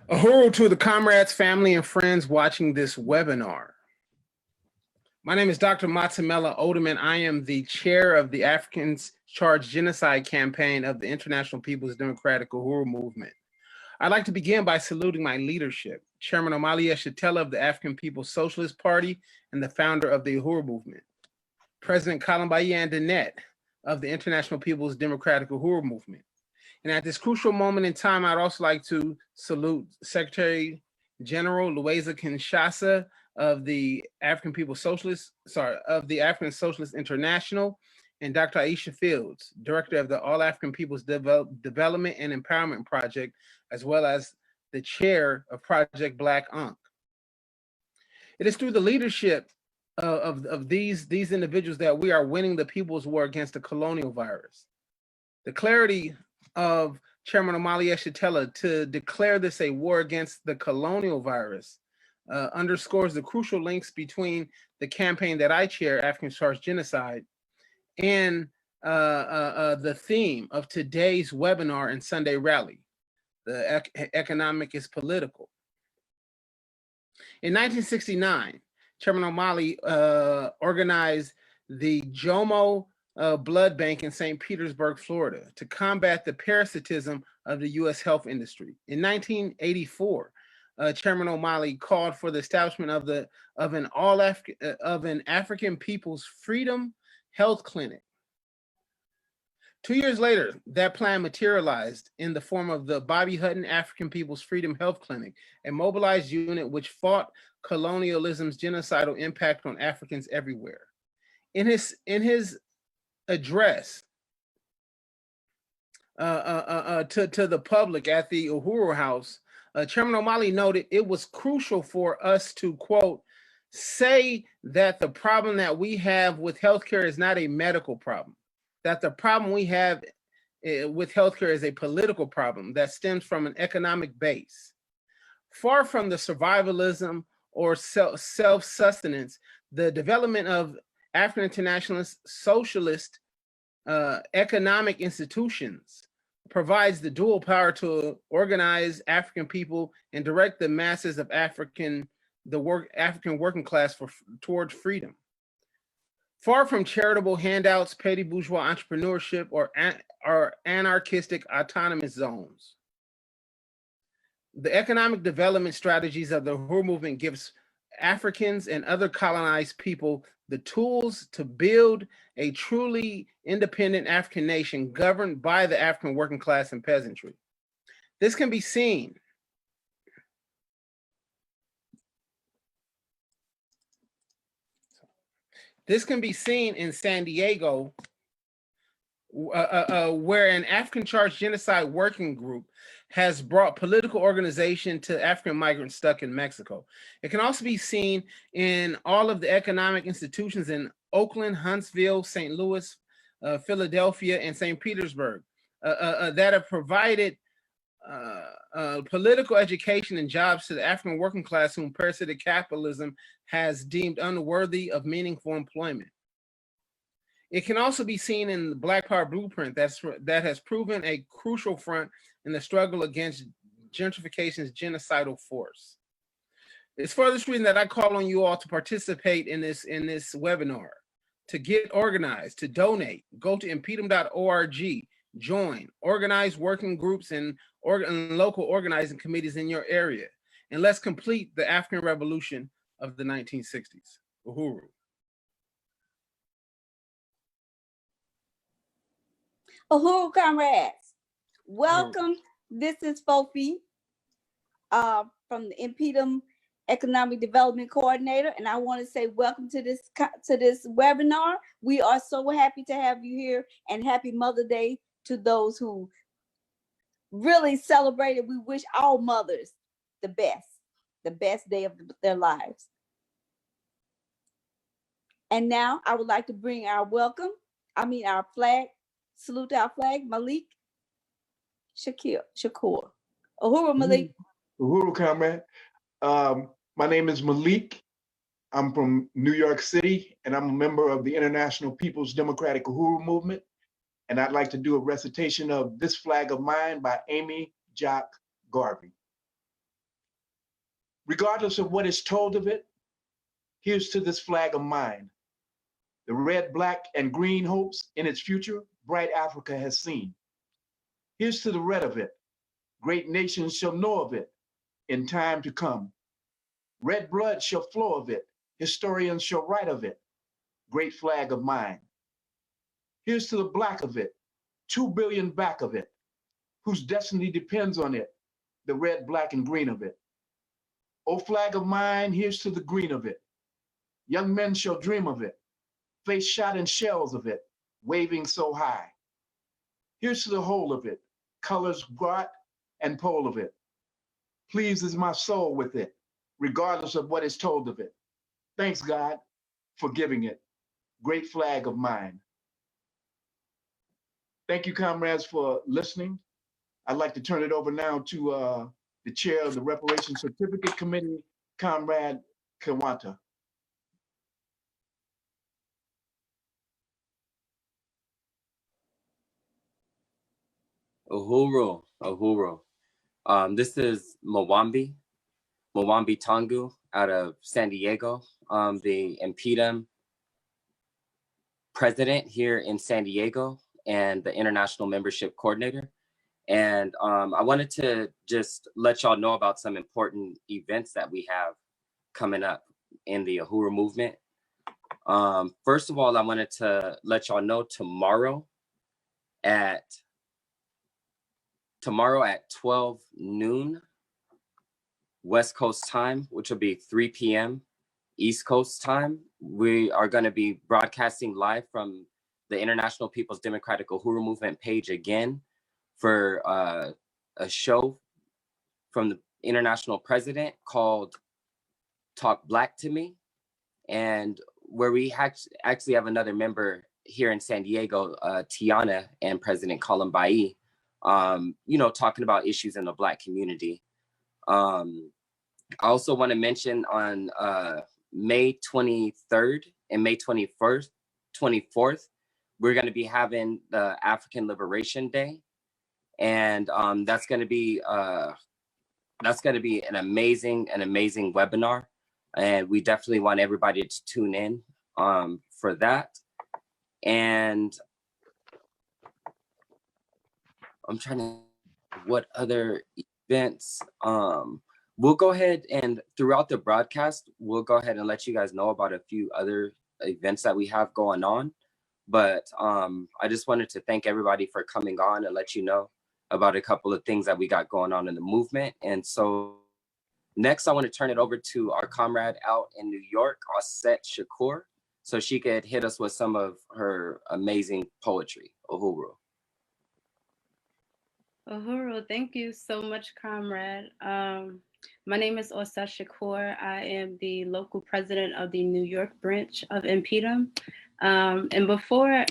Ahuru to the comrades, family, and friends watching this webinar. My name is Dr. Matsamela Odeman. I am the chair of the Africans Charged Genocide Campaign of the International People's Democratic Uhuru Movement. I'd like to begin by saluting my leadership, Chairman Omali Yeshitela of the African People's Socialist Party and the founder of the Uhuru Movement, President Kalambayi Danette of the International People's Democratic Uhuru Movement. And at this crucial moment in time, I'd also like to salute Secretary General Luisa Kinshasa of the African Socialist International, and Dr. Aisha Fields, Director of the All African People's Development and Empowerment Project, as well as the chair of Project Black Ankh. It is through the leadership of these individuals that we are winning the people's war against the colonial virus. The clarity of Chairman Omali Yeshitela to declare this a war against the colonial virus underscores the crucial links between the campaign that I chair, African Charged Genocide, and the theme of today's webinar and Sunday rally, the economic is political. In 1969, Chairman Omali organized the Jomo Blood Bank in St. Petersburg, Florida, to combat the parasitism of the U.S. health industry. In 1984, Chairman Omali called for the establishment of an African People's Freedom Health Clinic. 2 years later, that plan materialized in the form of the Bobby Hutton African People's Freedom Health Clinic, a mobilized unit which fought colonialism's genocidal impact on Africans everywhere. In his address to the public at the Uhuru House, Chairman Omali noted it was crucial for us to, quote, say that the problem that we have with healthcare is not a medical problem, that the problem we have with healthcare is a political problem that stems from an economic base. Far from the survivalism or self-sustenance, the development of African internationalist socialist economic institutions provides the dual power to organize African people and direct the masses of African working class toward freedom. Far from charitable handouts, petty bourgeois entrepreneurship, or anarchistic autonomous zones, the economic development strategies of the Uhuru movement gives Africans and other colonized people the tools to build a truly independent African nation governed by the African working class and peasantry. This can be seen in San Diego, where an African Charged Genocide Working Group has brought political organization to African migrants stuck in Mexico. It can also be seen in all of the economic institutions in Oakland, Huntsville, St. Louis, Philadelphia, and St. Petersburg that have provided political education and jobs to the African working class whom parasitic capitalism has deemed unworthy of meaningful employment. It can also be seen in the Black Power Blueprint that has proven a crucial front in the struggle against gentrification's genocidal force. It's for this reason that I call on you all to participate in this webinar, to get organized, to donate. Go to InPDUM.org, join, organize working groups and local organizing committees in your area, and let's complete the African Revolution of the 1960s. Uhuru. Uhuru comrades, welcome. This is FoFeet from the InPDUM Economic Development Coordinator, and I want to say welcome to this webinar. We are so happy to have you here, and happy Mother's Day to those who really celebrated. We wish all mothers the best day of their lives. And now I would like to bring our flag. Salute our flag, Malik Shakur. Uhuru, Malik. Uhuru, comrade. My name is Malik. I'm from New York City, and I'm a member of the International People's Democratic Uhuru Movement. And I'd like to do a recitation of This Flag of Mine by Amy Jock Garvey. Regardless of what is told of it, here's to this flag of mine. The red, black, and green hopes in its future, bright Africa has seen. Here's to the red of it. Great nations shall know of it in time to come. Red blood shall flow of it. Historians shall write of it. Great flag of mine. Here's to the black of it, 2 billion back of it, whose destiny depends on it, the red, black, and green of it. O flag of mine, here's to the green of it. Young men shall dream of it, face shot in shells of it, waving so high. Here's to the whole of it, colors brought and pole of it. Pleases my soul with it, regardless of what is told of it. Thanks, God, for giving it. Great flag of mine. Thank you, comrades, for listening. I'd like to turn it over now to the chair of the Reparations Certificate Committee, Comrade Kawanta. Uhuru, Uhuru. This is Mwambi Tangu out of San Diego, the InPDUM president here in San Diego and the international membership coordinator. And I wanted to just let y'all know about some important events that we have coming up in the Uhuru movement. First of all, I wanted to let y'all know tomorrow at 12 noon West Coast time, which will be 3 p.m. East Coast time, we are going to be broadcasting live from the International People's Democratic Uhuru Movement page again for a show from the international president called Talk Black to Me, and where we actually have another member here in San Diego, Tiana, and President Colin Bai, talking about issues in the Black community. I also want to mention on May 23rd and May 24th, we're going to be having the African Liberation Day, and that's going to be an amazing webinar, and we definitely want everybody to tune in for that. And I'm trying to, what other events? We'll go ahead and throughout the broadcast, we'll go ahead and let you guys know about a few other events that we have going on. But I just wanted to thank everybody for coming on and let you know about a couple of things that we got going on in the movement. And so next, I want to turn it over to our comrade out in New York, Osset Shakur, so she could hit us with some of her amazing poetry. Uhuru. Uhuru, thank you so much, comrade. My name is Osset Shakur. I am the local president of the New York branch of InPDUM. And before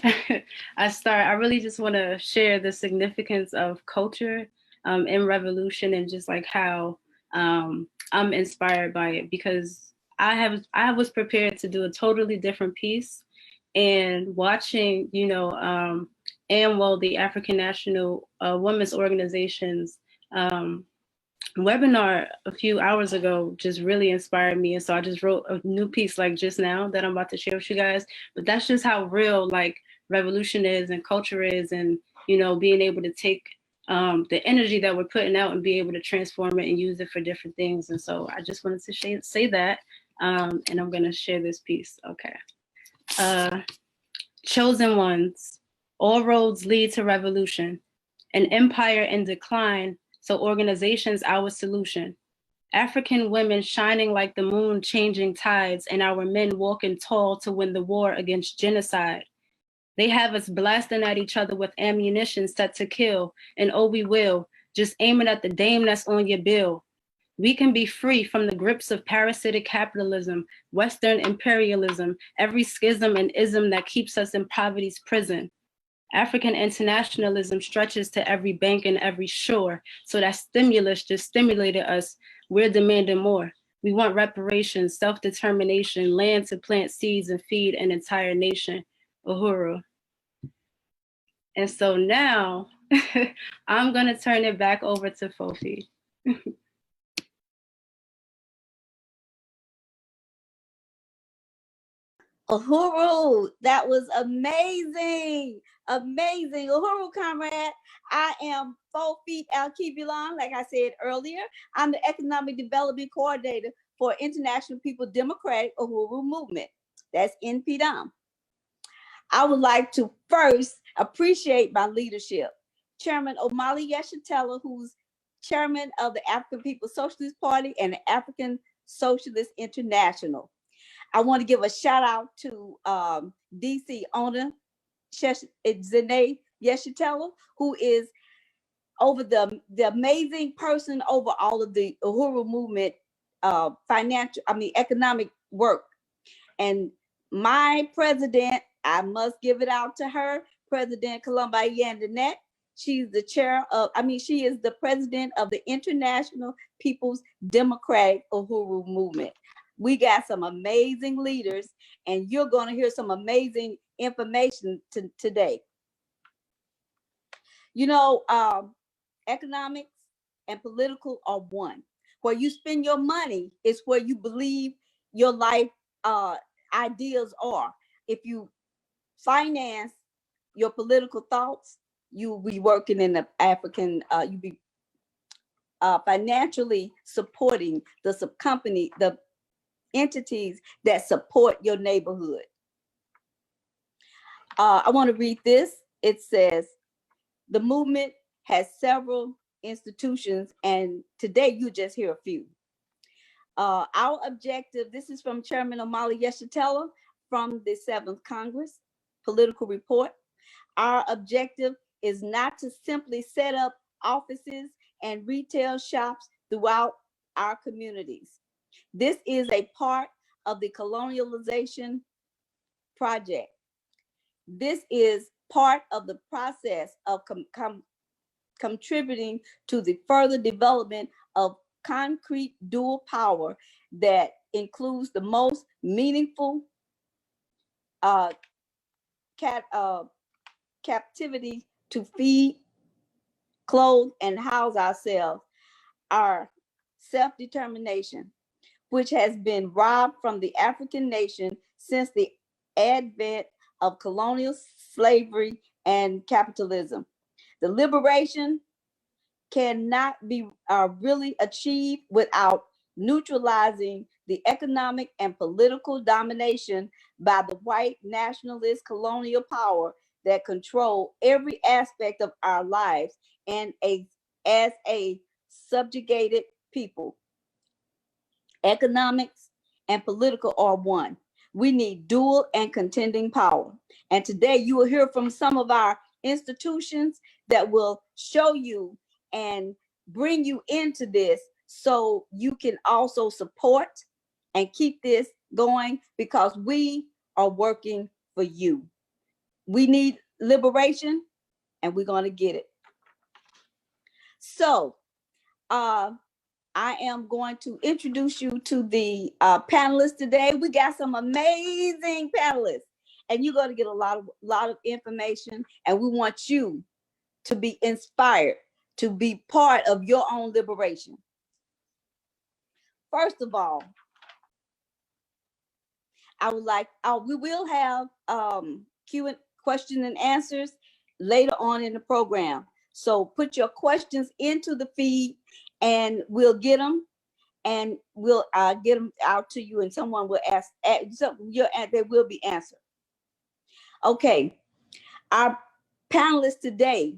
I start, I really just want to share the significance of culture in revolution and just like how I'm inspired by it, because I was prepared to do a totally different piece, and watching, AMWO, the African National Women's Organization's webinar a few hours ago just really inspired me. And so I just wrote a new piece like just now that I'm about to share with you guys. But that's just how real like revolution is and culture is, and, being able to take the energy that we're putting out and be able to transform it and use it for different things. And so I just wanted to say that, and I'm going to share this piece. Okay. Chosen ones, all roads lead to revolution, an empire in decline, so organizations our solution. African women shining like the moon, changing tides, and our men walking tall to win the war against genocide. They have us blasting at each other with ammunition set to kill, and oh, we will, just aiming at the dame that's on your bill. We can be free from the grips of parasitic capitalism, Western imperialism, every schism and ism that keeps us in poverty's prison. African internationalism stretches to every bank and every shore, so that stimulus just stimulated us. We're demanding more. We want reparations, self-determination, land to plant seeds and feed an entire nation. Uhuru. And so now I'm gonna turn it back over to FoFeet. Uhuru, that was amazing. Amazing. Uhuru, comrade. I am FoFeet Alkebulan, like I said earlier. I'm the Economic Development Coordinator for International People's Democratic Uhuru Movement. That's InPDUM. I would like to first appreciate my leadership. Chairman Omali Yeshitela, who's chairman of the African People's Socialist Party and the African Socialist International. I want to give a shout out to DC owner Zene Yeshitela, who is over the amazing person over all of the Uhuru movement, economic work. And my president, I must give it out to her, President Columba Yandanet. She's the she is the president of the International People's Democratic Uhuru Movement. We got some amazing leaders, and you're going to hear some amazing information today. You know, economics and political are one. Where you spend your money is where you believe your life ideas are. If you finance your political thoughts, you'll be working in the African, you'll be financially supporting the entities that support your neighborhood. I want to read this. It says, the movement has several institutions, and today you just hear a few. Our objective, this is from Chairman Omali Yeshitela from the 7th Congress Political Report. Our objective is not to simply set up offices and retail shops throughout our communities. This is a part of the colonialization project. This is part of the process of contributing to the further development of concrete dual power that includes the most meaningful captivity to feed, clothe, and house ourselves, our self-determination, which has been robbed from the African nation since the advent of colonial slavery and capitalism. The liberation cannot be really achieved without neutralizing the economic and political domination by the white nationalist colonial power that control every aspect of our lives and as a subjugated people. Economics and political are one. We need dual and contending power. And today you will hear from some of our institutions that will show you and bring you into this so you can also support and keep this going, because we are working for you. We need liberation, and we're going to get it. So I am going to introduce you to the panelists today. We got some amazing panelists, and you're going to get a lot of information, and we want you to be inspired to be part of your own liberation. First of all, I would like, we will have question and answers later on in the program. So put your questions into the feed and we'll get them, and we'll get them out to you, and someone will ask, they will be answered. Okay, our panelists today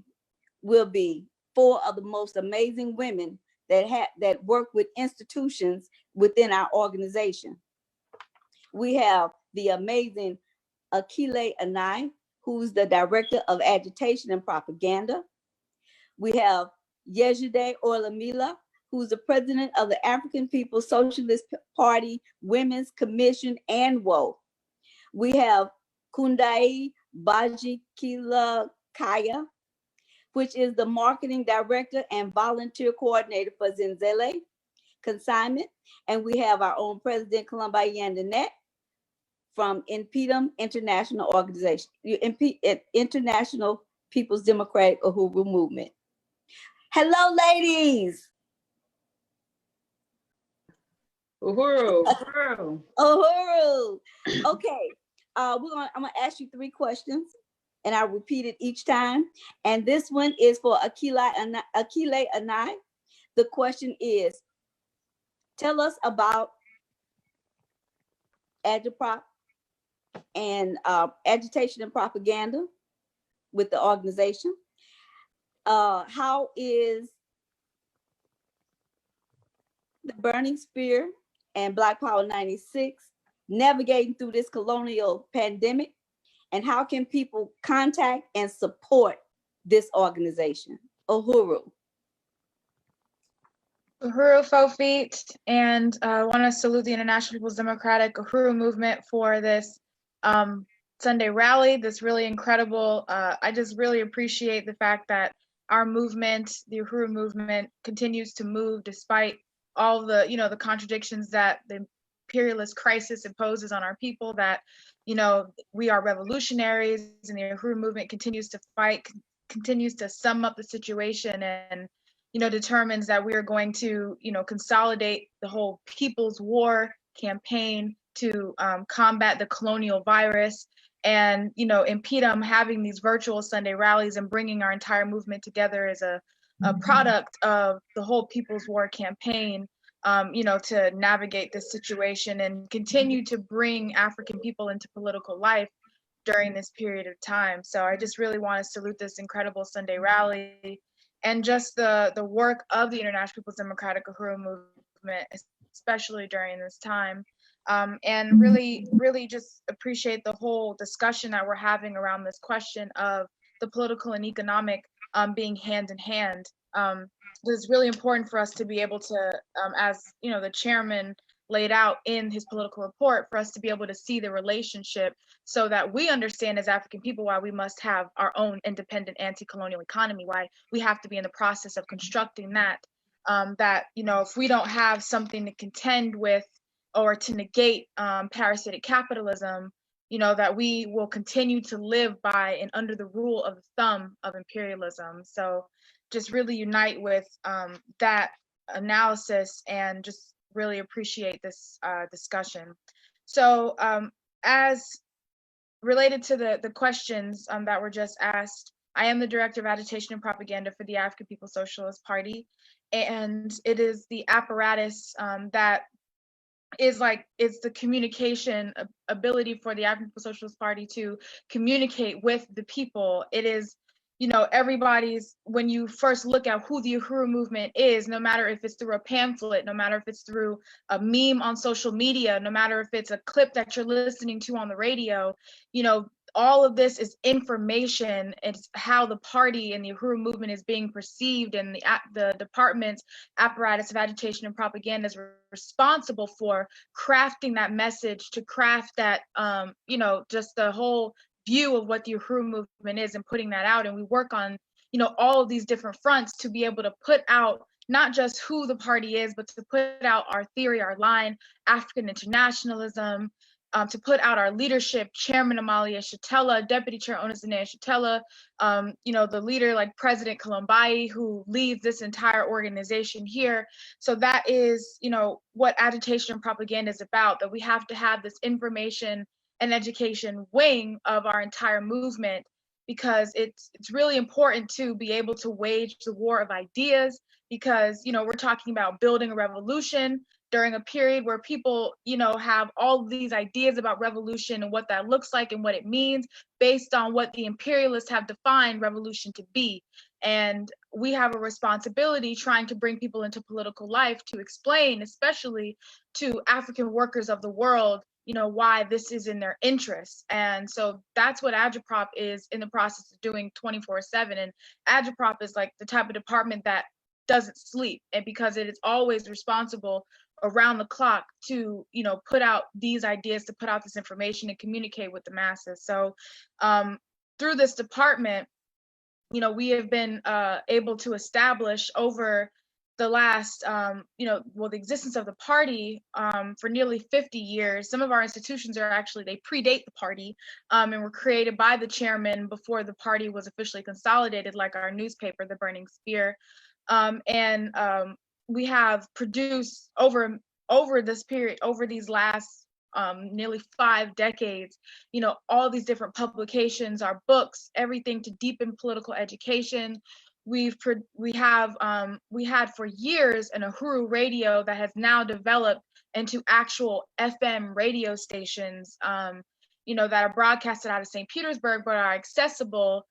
will be 4 of the most amazing women that work with institutions within our organization. We have the amazing Akile Anai, who's the Director of Agitation and Propaganda. We have Yejide Orlamila, who's the President of the African People's Socialist Party Women's Commission and WO. We have Kundai Bajikila Kaya, which is the Marketing Director and Volunteer Coordinator for Zenzele Consignment. And we have our own President, Columba Yandanet, from InPDUM International Organization, International People's Democratic Uhuru Movement. Hello, ladies. Uhuru. Uhuru. Okay, I'm gonna ask you 3 questions, and I'll repeat it each time. And this one is for Akile Anai. The question is, tell us about Agitprop and agitation and propaganda with the organization. How is the Burning Spear and Black Power 96 navigating through this colonial pandemic? And how can people contact and support this organization? Uhuru. Uhuru FoFeet, and I want to salute the International People's Democratic Uhuru movement for this Sunday rally. This really incredible. I just really appreciate the fact that our movement, the Uhuru movement, continues to move despite all the, the contradictions that the imperialist crisis imposes on our people. That, we are revolutionaries, and the Uhuru movement continues to fight, continues to sum up the situation, and determines that we are going to, consolidate the whole People's War campaign to combat the colonial virus. And, InPDUM having these virtual Sunday rallies and bringing our entire movement together is a product of the whole People's War campaign, to navigate this situation and continue to bring African people into political life during this period of time. So I just really want to salute this incredible Sunday rally and just the work of the International People's Democratic Uhuru movement, especially during this time. And really, really just appreciate the whole discussion that we're having around this question of the political and economic being hand in hand. It's really important for us to be able to, as the chairman laid out in his political report, for us to be able to see the relationship so that we understand as African people why we must have our own independent anti-colonial economy, why we have to be in the process of constructing that, if we don't have something to contend with or to negate parasitic capitalism, that we will continue to live by and under the rule of the thumb of imperialism. So just really unite with that analysis and just really appreciate this discussion. So as related to the questions that were just asked, I am the Director of Agitation and Propaganda for the African People's Socialist Party, and it is the apparatus that is the communication ability for the African People's Socialist Party to communicate with the people. It is, everybody's, when you first look at who the Uhuru movement is, no matter if it's through a pamphlet, no matter if it's through a meme on social media, no matter if it's a clip that you're listening to on the radio, all of this is information. It's how the party and the Uhuru movement is being perceived, and the department's apparatus of agitation and propaganda is responsible for crafting that message, to craft that, just the whole view of what the Uhuru movement is and putting that out. And we work on, all of these different fronts to be able to put out not just who the party is, but to put out our theory, our line, African internationalism, to put out our leadership, Chairman Amalia Shatella, Deputy Chair Onazinea Shatella, the leader like President Colombai, who leads this entire organization here. So that is, what agitation and propaganda is about, that we have to have this information and education wing of our entire movement, because it's really important to be able to wage the war of ideas, because, we're talking about building a revolution during a period where people, have all these ideas about revolution and what that looks like and what it means based on what the imperialists have defined revolution to be. And we have a responsibility trying to bring people into political life to explain, especially to African workers of the world, why this is in their interests. And so that's what Agitprop is in the process of doing 24/7. And Agitprop is like the type of department that doesn't sleep, and because it is always responsible around the clock to, put out these ideas, to put out this information and communicate with the masses. So through this department, we have been able to establish over the last, the existence of the party for nearly 50 years. Some of our institutions they predate the party and were created by the chairman before the party was officially consolidated, like our newspaper, The Burning Spear. We have produced over this period, over these last nearly 5 decades, all these different publications, our books, everything to deepen political education. We had for years an Uhuru radio that has now developed into actual FM radio stations, that are broadcasted out of St. Petersburg, but are accessible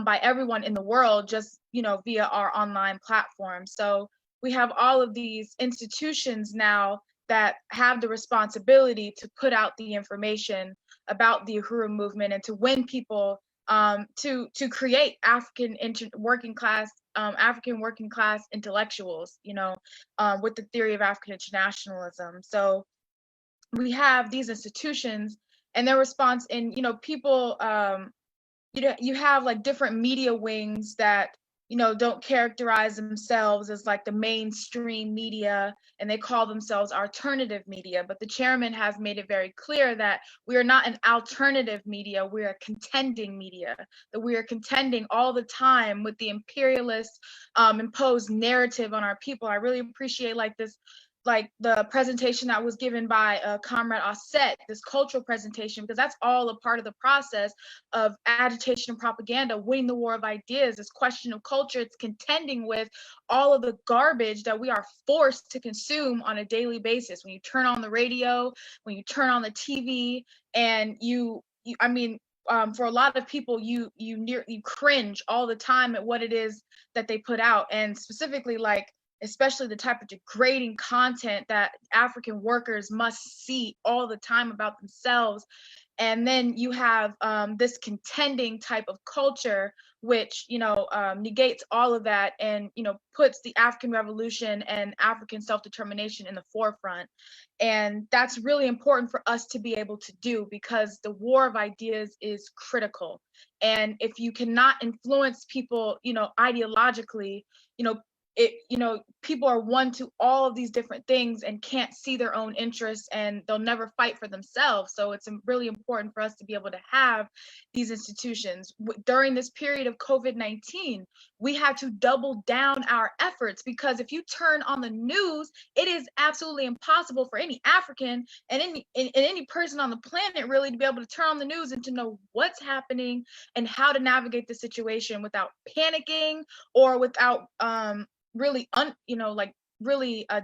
by everyone in the world just, via our online platform. So we have all of these institutions now that have the responsibility to put out the information about the Uhuru movement and to win people to create African working class intellectuals, with the theory of African internationalism. So we have these institutions and their response, and people, you have like different media wings that don't characterize themselves as like the mainstream media, and they call themselves alternative media. But the chairman has made it very clear that we are not an alternative media, we are contending media, that we are contending all the time with the imperialist imposed narrative on our people. I really appreciate like the presentation that was given by Comrade Osset, this cultural presentation, because that's all a part of the process of agitation and propaganda, winning the war of ideas, this question of culture. It's contending with all of the garbage that we are forced to consume on a daily basis. When you turn on the radio, when you turn on the TV, and for a lot of people, you cringe all the time at what it is that they put out, and specifically especially the type of degrading content that African workers must see all the time about themselves. And then you have this contending type of culture, which negates all of that and puts the African Revolution and African self-determination in the forefront. And that's really important for us to be able to do, because the war of ideas is critical. And if you cannot influence people, ideologically, people are one to all of these different things and can't see their own interests, and they'll never fight for themselves. So it's really important for us to be able to have these institutions. During this period of COVID-19, we had to double down our efforts, because if you turn on the news, it is absolutely impossible for any African and any person on the planet really to be able to turn on the news and to know what's happening and how to navigate the situation without panicking or without really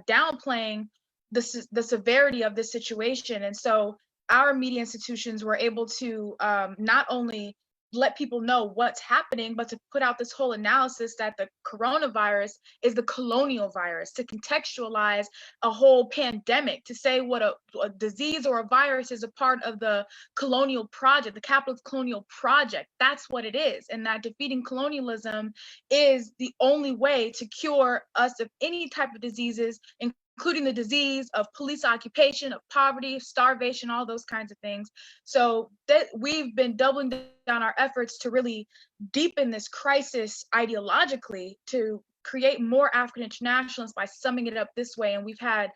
downplaying the severity of this situation. And so our media institutions were able to not only let people know what's happening, but to put out this whole analysis that the coronavirus is the colonial virus, to contextualize a whole pandemic, to say what a disease or a virus is a part of the colonial project, the capitalist colonial project. That's what it is. And that defeating colonialism is the only way to cure us of any type of diseases, including the disease of police occupation, of poverty, of starvation, all those kinds of things. So that we've been doubling down our efforts to really deepen this crisis ideologically, to create more African internationalists by summing it up this way. And we've had,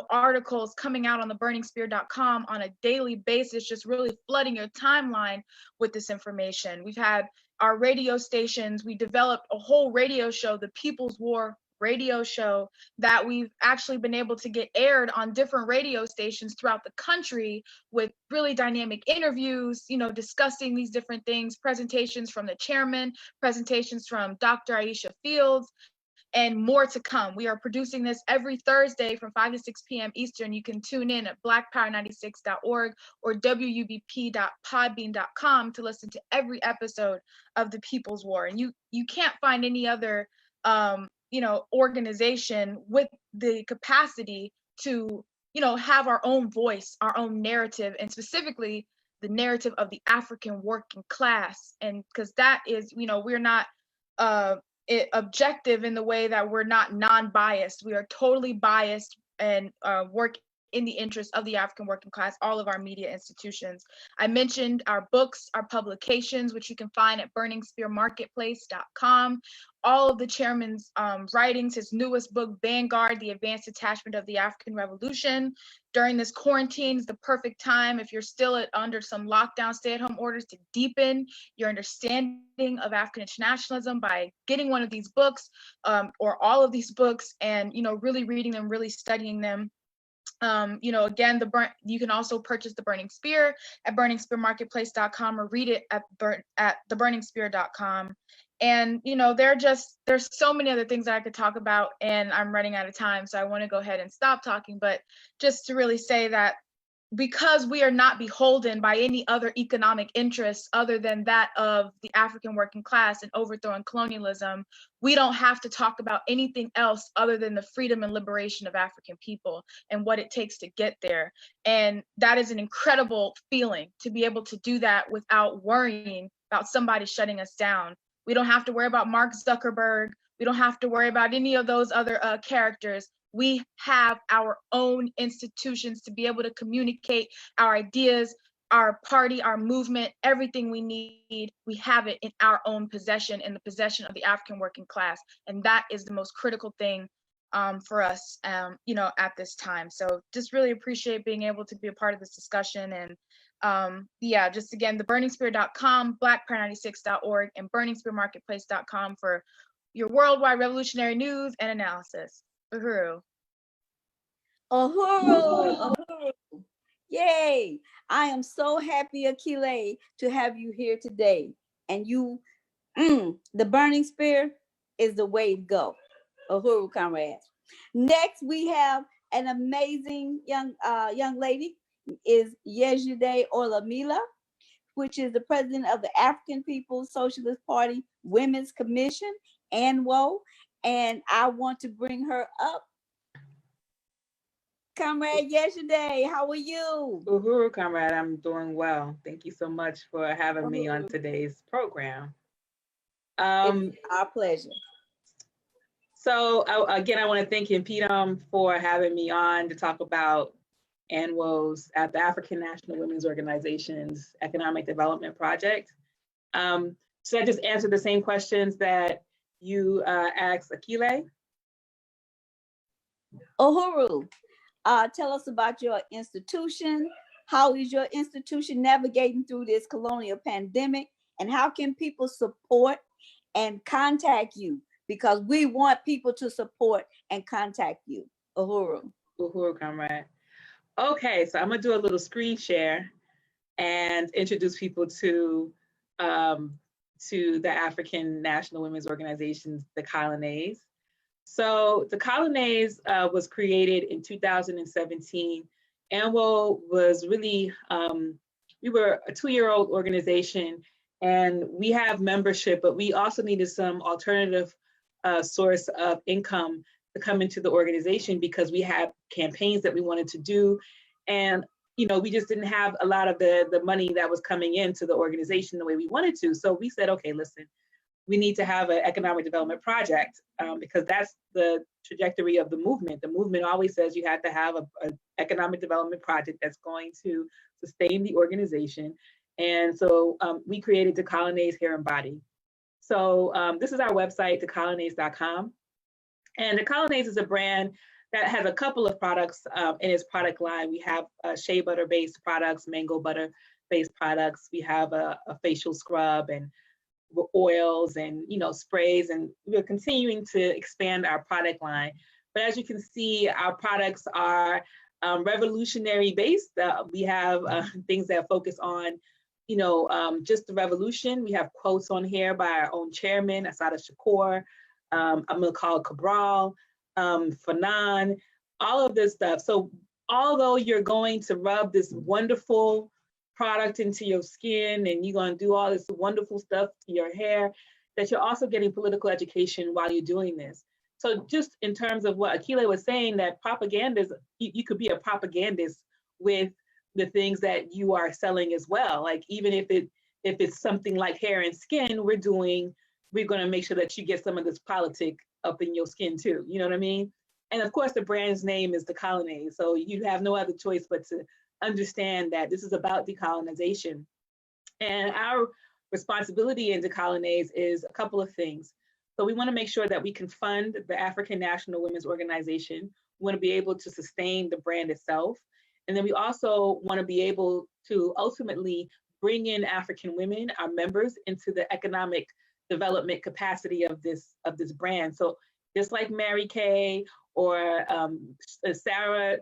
articles coming out on the burningspear.com on a daily basis, just really flooding your timeline with this information. We've had our radio stations. We developed a whole radio show, the People's War radio show, that we've actually been able to get aired on different radio stations throughout the country, with really dynamic interviews, discussing these different things, presentations from the chairman, presentations from Dr. Aisha Fields, and more to come. We are producing this every Thursday from 5 to 6 p.m. Eastern. You can tune in at blackpower96.org or wubp.podbean.com to listen to every episode of the People's War. And you can't find any other organization with the capacity to, have our own voice, our own narrative, and specifically the narrative of the African working class. And because that is, we're not objective in the way that we're not non-biased. We are totally biased and work in the interest of the African working class, all of our media institutions. I mentioned our books, our publications, which you can find at burningspearmarketplace.com. All of the chairman's writings, his newest book, Vanguard, The Advanced Detachment of the African Revolution. During this quarantine is the perfect time, if you're still under some lockdown, stay-at-home orders, to deepen your understanding of African internationalism by getting one of these books or all of these books, and really reading them, really studying them. You know, again, you can also purchase the Burning Spear at burningspearmarketplace.com or read it at theburningspear.com. And, you know, there's so many other things that I could talk about, and I'm running out of time, so I want to go ahead and stop talking. But just to really say that because we are not beholden by any other economic interests other than that of the African working class and overthrowing colonialism, we don't have to talk about anything else other than the freedom and liberation of African people and what it takes to get there. And that is an incredible feeling, to be able to do that without worrying about somebody shutting us down. We don't have to worry about Mark Zuckerberg. We don't have to worry about any of those other characters. We have our own institutions to be able to communicate our ideas, our party, our movement, everything we need. We have it in our own possession, in the possession of the African working class. And that is the most critical thing for us, you know, at this time. So just really appreciate being able to be a part of this discussion. And yeah, just again, theburningspear.com, blackpower96.org, and burningspearmarketplace.com for your worldwide revolutionary news and analysis. Uhuru. Uhuru, uhuru. Yay. I am so happy, Akile, to have you here today. And you, the Burning Spear is the way to go. Uhuru, comrades. Next, we have an amazing young lady, is Yejude Olamila, which is the president of the African People's Socialist Party Women's Commission, ANWO. And I want to bring her up. Comrade Yesterday, how are you? Uhuru, comrade, I'm doing well. Thank you so much for having me on today's program. It's our pleasure. So again, I want to thank InPDUM for having me on to talk about ANWO's at the African National Women's Organization's Economic Development Project. So I just answered the same questions that you asked Akile. Uhuru, tell us about your institution. How is your institution navigating through this colonial pandemic? And how can people support and contact you? Because we want people to support and contact you. Uhuru. Uhuru, comrade. Okay, so I'm gonna do a little screen share and introduce people to the African National Women's Organizations, the Colonnades. So the Colonnades was created in 2017. ANWO was really, we were a 2-year-old organization, and we have membership, but we also needed some alternative source of income to come into the organization because we had campaigns that we wanted to do. And you know, we just didn't have a lot of the money that was coming into the organization the way we wanted to. So we said, okay, listen, we need to have an economic development project because that's the trajectory of the movement. The movement always says you have to have an economic development project that's going to sustain the organization. And so we created the Colonnades Hair and Body. So this is our website, thecolonnades.com. And the Colonnades is a brand that has a couple of products in its product line. We have shea butter based products, mango butter based products. We have a facial scrub and oils and, you know, sprays, and we're continuing to expand our product line. But as you can see, our products are revolutionary based. We have things that focus on, you know, just the revolution. We have quotes on here by our own chairman, Assata Shakur, Amilcar Cabral, Fanon, all of this stuff. So although you're going to rub this wonderful product into your skin and you're going to do all this wonderful stuff to your hair, that you're also getting political education while you're doing this. So just in terms of what Akile was saying, that propagandas, you could be a propagandist with the things that you are selling as well. Like even if it's something like hair and skin, we're going to make sure that you get some of this politic up in your skin too, you know what I mean? And of course the brand's name is the Colonnade, so you have no other choice but to understand that this is about decolonization. And our responsibility in Decolonnades is a couple of things. So we want to make sure that we can fund the African National Women's Organization. We want to be able to sustain the brand itself. And then we also want to be able to ultimately bring in African women, our members, into the economic development capacity of this brand. So just like Mary Kay or Sarah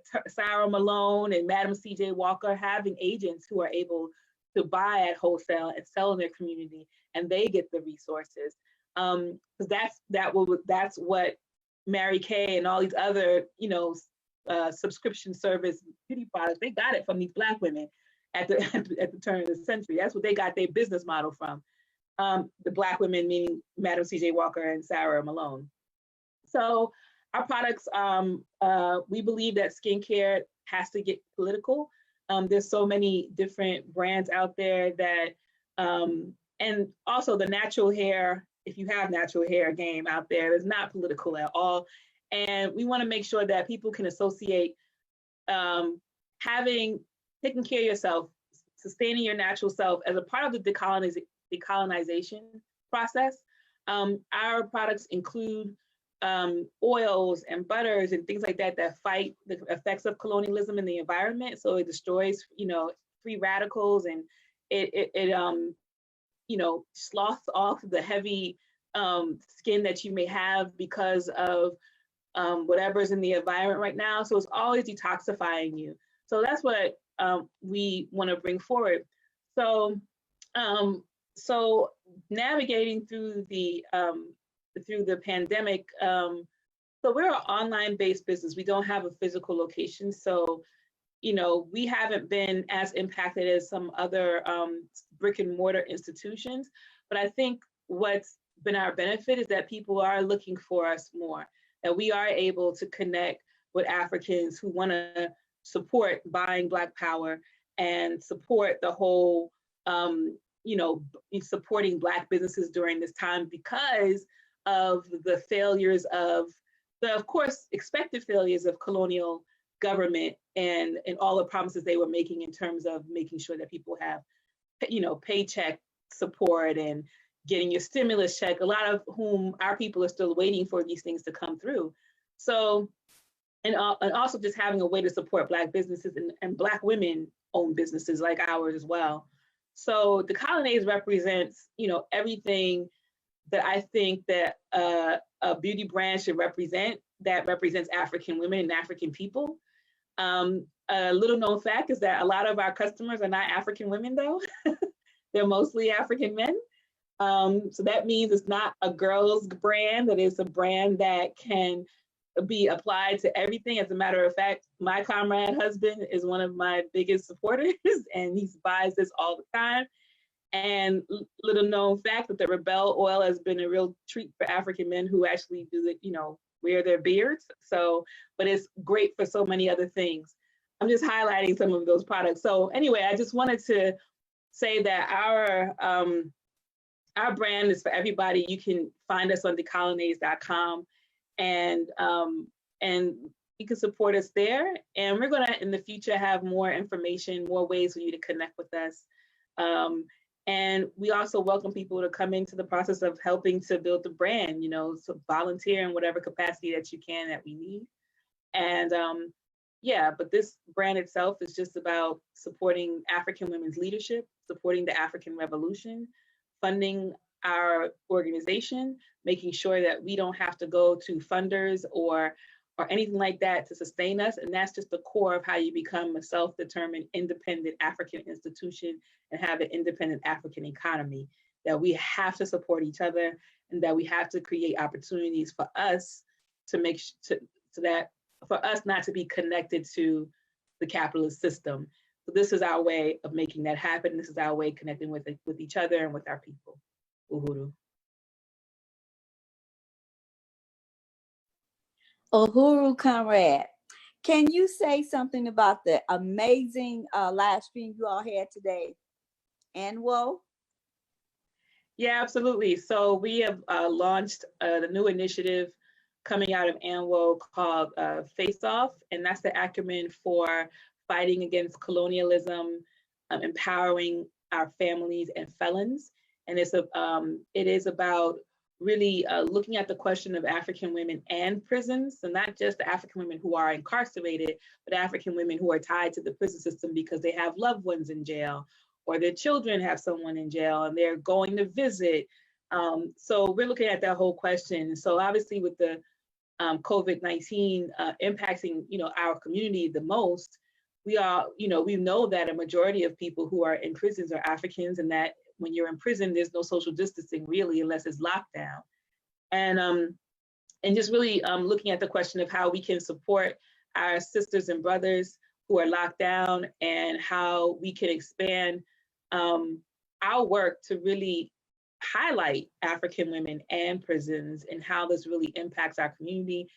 Malone and Madam C.J. Walker, having agents who are able to buy at wholesale and sell in their community, and they get the resources. Because that's what Mary Kay and all these other, you know, subscription service beauty products, they got it from these Black women at the turn of the century. That's what they got their business model from. The Black women, meaning Madam C.J. Walker and Sarah Malone. So our products, we believe that skincare has to get political. There's so many different brands out there that, and also the natural hair, if you have natural hair game out there, is not political at all. And we want to make sure that people can associate taking care of yourself, sustaining your natural self as a part of the decolonization process. Our products include oils and butters and things like that that fight the effects of colonialism in the environment. So it destroys, you know, free radicals, and it you know, sloughs off the heavy skin that you may have because of whatever's in the environment right now. So it's always detoxifying you. So that's what we want to bring forward. So so navigating through the pandemic, so we're an online-based business. We don't have a physical location. So, you know, we haven't been as impacted as some other brick and mortar institutions. But I think what's been our benefit is that people are looking for us more, that we are able to connect with Africans who want to support buying Black power and support the whole, you know, supporting Black businesses during this time because of the failures of course, expected failures of colonial government and all the promises they were making in terms of making sure that people have, you know, paycheck support and getting your stimulus check, a lot of whom our people are still waiting for these things to come through. So, and also just having a way to support Black businesses and Black women-owned businesses like ours as well. So Decolonize represents, you know, everything that I think that a beauty brand should represent, that represents African women and African people. A little known fact is that a lot of our customers are not African women though. They're mostly African men. So that means it's not a girl's brand, that it's a brand that can be applied to everything. As a matter of fact, my comrade husband is one of my biggest supporters and he buys this all the time. And little known fact that the Rebel oil has been a real treat for African men who actually do the, you know, wear their beards. So, but it's great for so many other things. I'm just highlighting some of those products. So anyway, I just wanted to say that our brand is for everybody. You can find us on decolonize.com and you can support us there. And we're gonna, in the future, have more information, more ways for you to connect with us. And we also welcome people to come into the process of helping to build the brand, you know, so volunteer in whatever capacity that you can that we need. And yeah, but this brand itself is just about supporting African women's leadership, supporting the African Revolution, funding our organization, making sure that we don't have to go to funders or anything like that to sustain us. And that's just the core of how you become a self-determined, independent African institution and have an independent African economy, that we have to support each other and that we have to create opportunities for us to make so that for us not to be connected to the capitalist system. So this is our way of making that happen. This is our way of connecting with each other and with our people. Uhuru. Uhuru Conrad, can you say something about the amazing live stream you all had today? ANWO? Yeah, absolutely. So we have launched the new initiative coming out of ANWO called Face Off, and that's the acronym for fighting against colonialism, empowering our families and felons. And it is about really looking at the question of African women and prisons, so not just the African women who are incarcerated, but African women who are tied to the prison system because they have loved ones in jail or their children have someone in jail and they're going to visit. So we're looking at that whole question. So obviously with the COVID-19 impacting, our community the most, we know that a majority of people who are in prisons are Africans, and that when you're in prison, there's no social distancing really unless it's lockdown. And just really looking at the question of how we can support our sisters and brothers who are locked down, and how we can expand our work to really highlight African women and prisons and how this really impacts our community.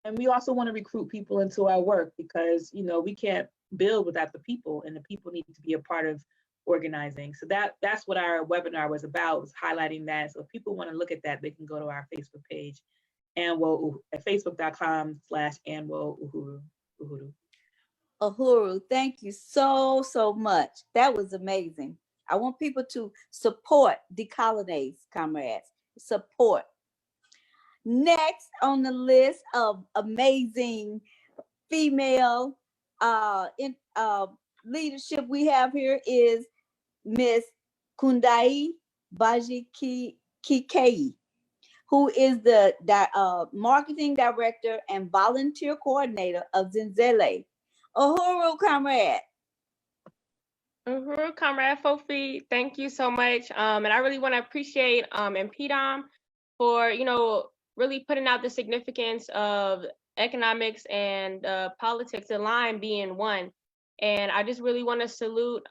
And we also want to recruit people into our work, because we can't build without the people, and the people need to be a part of organizing. So that's what our webinar was about, was highlighting that. So if people want to look at that, they can go to our Facebook page, Anwo, at facebook.com/AnwoUhuru. Uhuru, thank you so much. That was amazing. I want people to support Decolonize, comrades. Support. Next on the list of amazing female leadership we have here is Miss Kundai Baji Kikei, who is the marketing director and volunteer coordinator of Zenzele. Uhuru, comrade. Uhuru, comrade FoFeet, thank you so much. And I really want to appreciate InPDUM for, really putting out the significance of economics and politics aligned being one. And I just really want to salute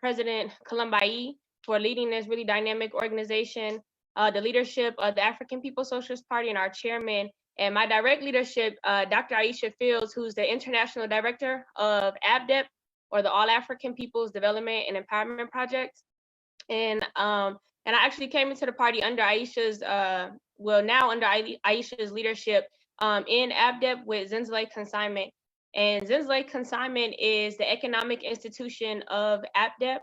President Columbai for leading this really dynamic organization, the leadership of the African People's Socialist Party, and our chairman, and my direct leadership, Dr. Aisha Fields, who's the international director of ABDEP, or the All African People's Development and Empowerment Project. And I actually came into the party under Aisha's, now under Aisha's leadership in ABDEP with Zenzele Consignment. And Zenzele Consignment is the economic institution of ABDEP.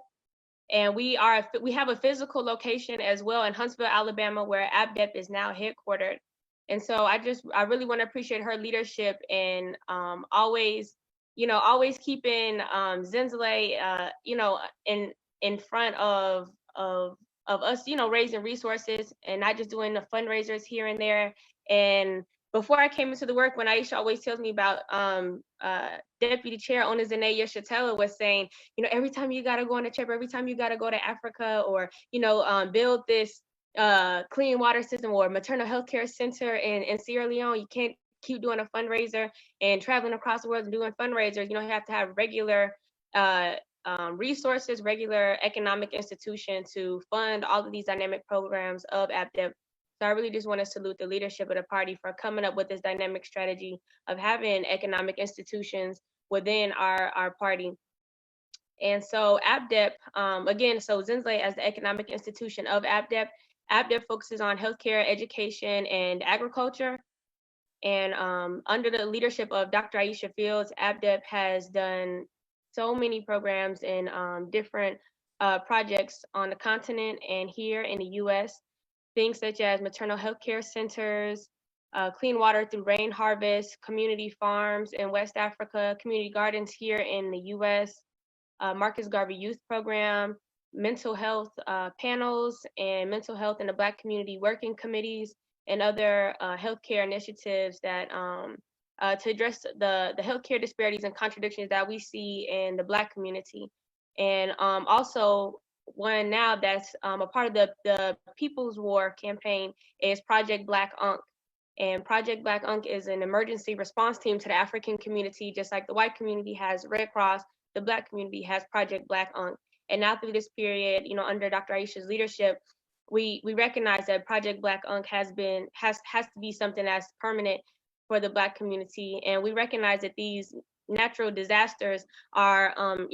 And we have a physical location as well in Huntsville, Alabama, where ABDEP is now headquartered. And so I really want to appreciate her leadership, and always keeping Zenzele, in front of us, raising resources, and not just doing the fundraisers here and there. And before I came into the work, when Aisha always tells me about Deputy Chair Onizene Yeshatela was saying, every time you got to go on a trip, every time you got to go to Africa, or, build this clean water system or maternal health care center in Sierra Leone, you can't keep doing a fundraiser and traveling across the world and doing fundraisers. You have to have regular resources, regular economic institution to fund all of these dynamic programs of ABDEP. So I really just want to salute the leadership of the party for coming up with this dynamic strategy of having economic institutions within our party. And so ABDEP, again, so Zenzele as the economic institution of ABDEP, ABDEP focuses on healthcare, education, and agriculture. And under the leadership of Dr. Aisha Fields, ABDEP has done so many programs and different projects on the continent and here in the US. Things such as maternal health care centers, clean water through rain harvest, community farms in West Africa, community gardens here in the US, Marcus Garvey Youth Program, mental health panels, and mental health in the Black community working committees, and other healthcare initiatives that to address the healthcare disparities and contradictions that we see in the Black community. And also, one now that's a part of the People's War campaign is Project Black Unk. And Project Black Unk is an emergency response team to the African community, just like the white community has Red Cross, the Black community has Project Black Unk. And now through this period, under Dr. Aisha's leadership, we recognize that Project Black Unk has to be something that's permanent for the Black community. And we recognize that these natural disasters are,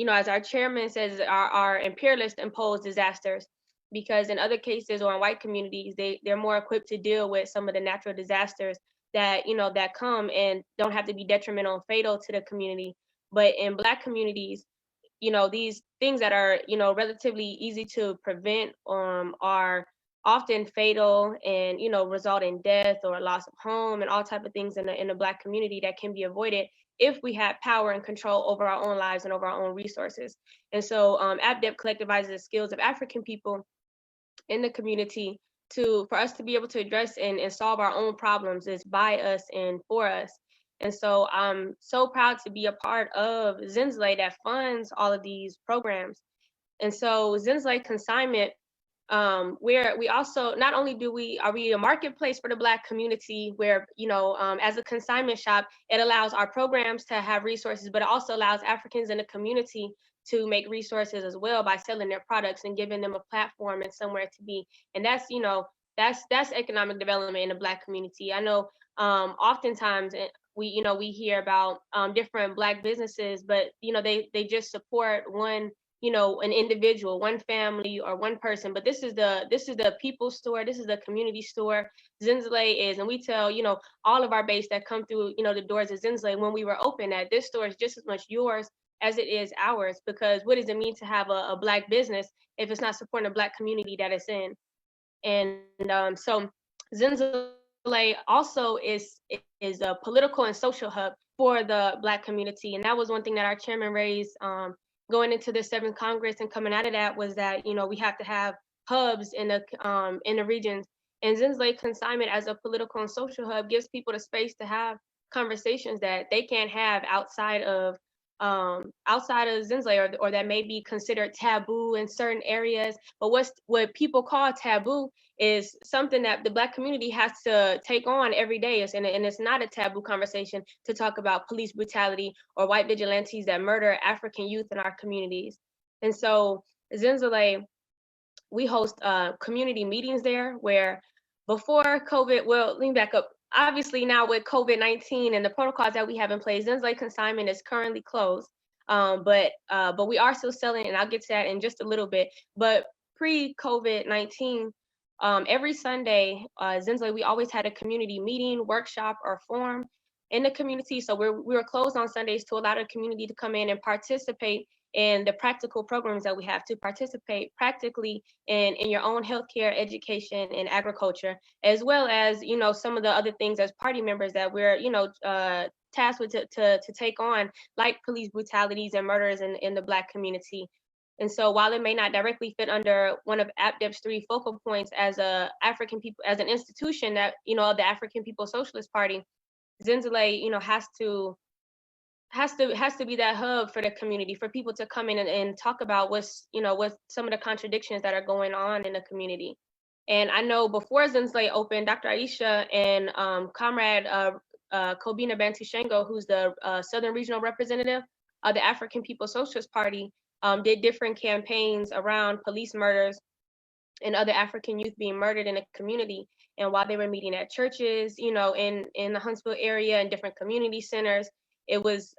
as our chairman says, are imperialist imposed disasters, because in other cases or in white communities, they're more equipped to deal with some of the natural disasters that, that come and don't have to be detrimental and fatal to the community. But in Black communities, these things that are, relatively easy to prevent are often fatal and, result in death or loss of home and all type of things in the Black community that can be avoided if we have power and control over our own lives and over our own resources. And so ABDEP collectivizes the skills of African people in the community for us to be able to address and solve our own problems is by us and for us. And so I'm so proud to be a part of Zinsley that funds all of these programs. And so Zinsley Consignment, where we also, not only are we a marketplace for the Black community where, as a consignment shop, it allows our programs to have resources, but it also allows Africans in the community to make resources as well by selling their products and giving them a platform and somewhere to be. And that's, that's economic development in the Black community. I know oftentimes we hear about different Black businesses, but they just support one, an individual, one family or one person. But this is the people's store. This is the community store. Zinsley is, and we tell, all of our base that come through, the doors of Zinsley when we were open, that this store is just as much yours as it is ours, because what does it mean to have a Black business if it's not supporting the Black community that it's in? And so Zinsley also is a political and social hub for the Black community. And that was one thing that our chairman raised going into the 7th Congress, and coming out of that was that, we have to have hubs in the regions. And Zinsley Consignment as a political and social hub gives people the space to have conversations that they can't have outside of Zinsley, or that may be considered taboo in certain areas. But what people call taboo is something that the Black community has to take on every day. And it's not a taboo conversation to talk about police brutality or white vigilantes that murder African youth in our communities. And so Zinsley, we host community meetings there, where before COVID, well, let me back up. Obviously now with COVID-19 and the protocols that we have in place, Zinsley Consignment is currently closed. But we are still selling, and I'll get to that in just a little bit. But pre-COVID-19, every Sunday, Zinsley, we always had a community meeting, workshop, or forum in the community. So we were closed on Sundays to allow the community to come in and participate in the practical programs that we have, to participate practically in your own healthcare, education, and agriculture, as well as, some of the other things as party members that we're, tasked with to take on, like police brutalities and murders in the Black community. And so while it may not directly fit under one of APDEP's 3 focal points as an institution that, of the African People's Socialist Party, Zinsley, has to be that hub for the community, for people to come in and talk about what's some of the contradictions that are going on in the community. And I know before Zinsley opened, Dr. Aisha and Comrade Kobina Bantushengo, who's the Southern Regional Representative of the African People's Socialist Party, did different campaigns around police murders and other African youth being murdered in the community. And while they were meeting at churches, in the Huntsville area and different community centers, it was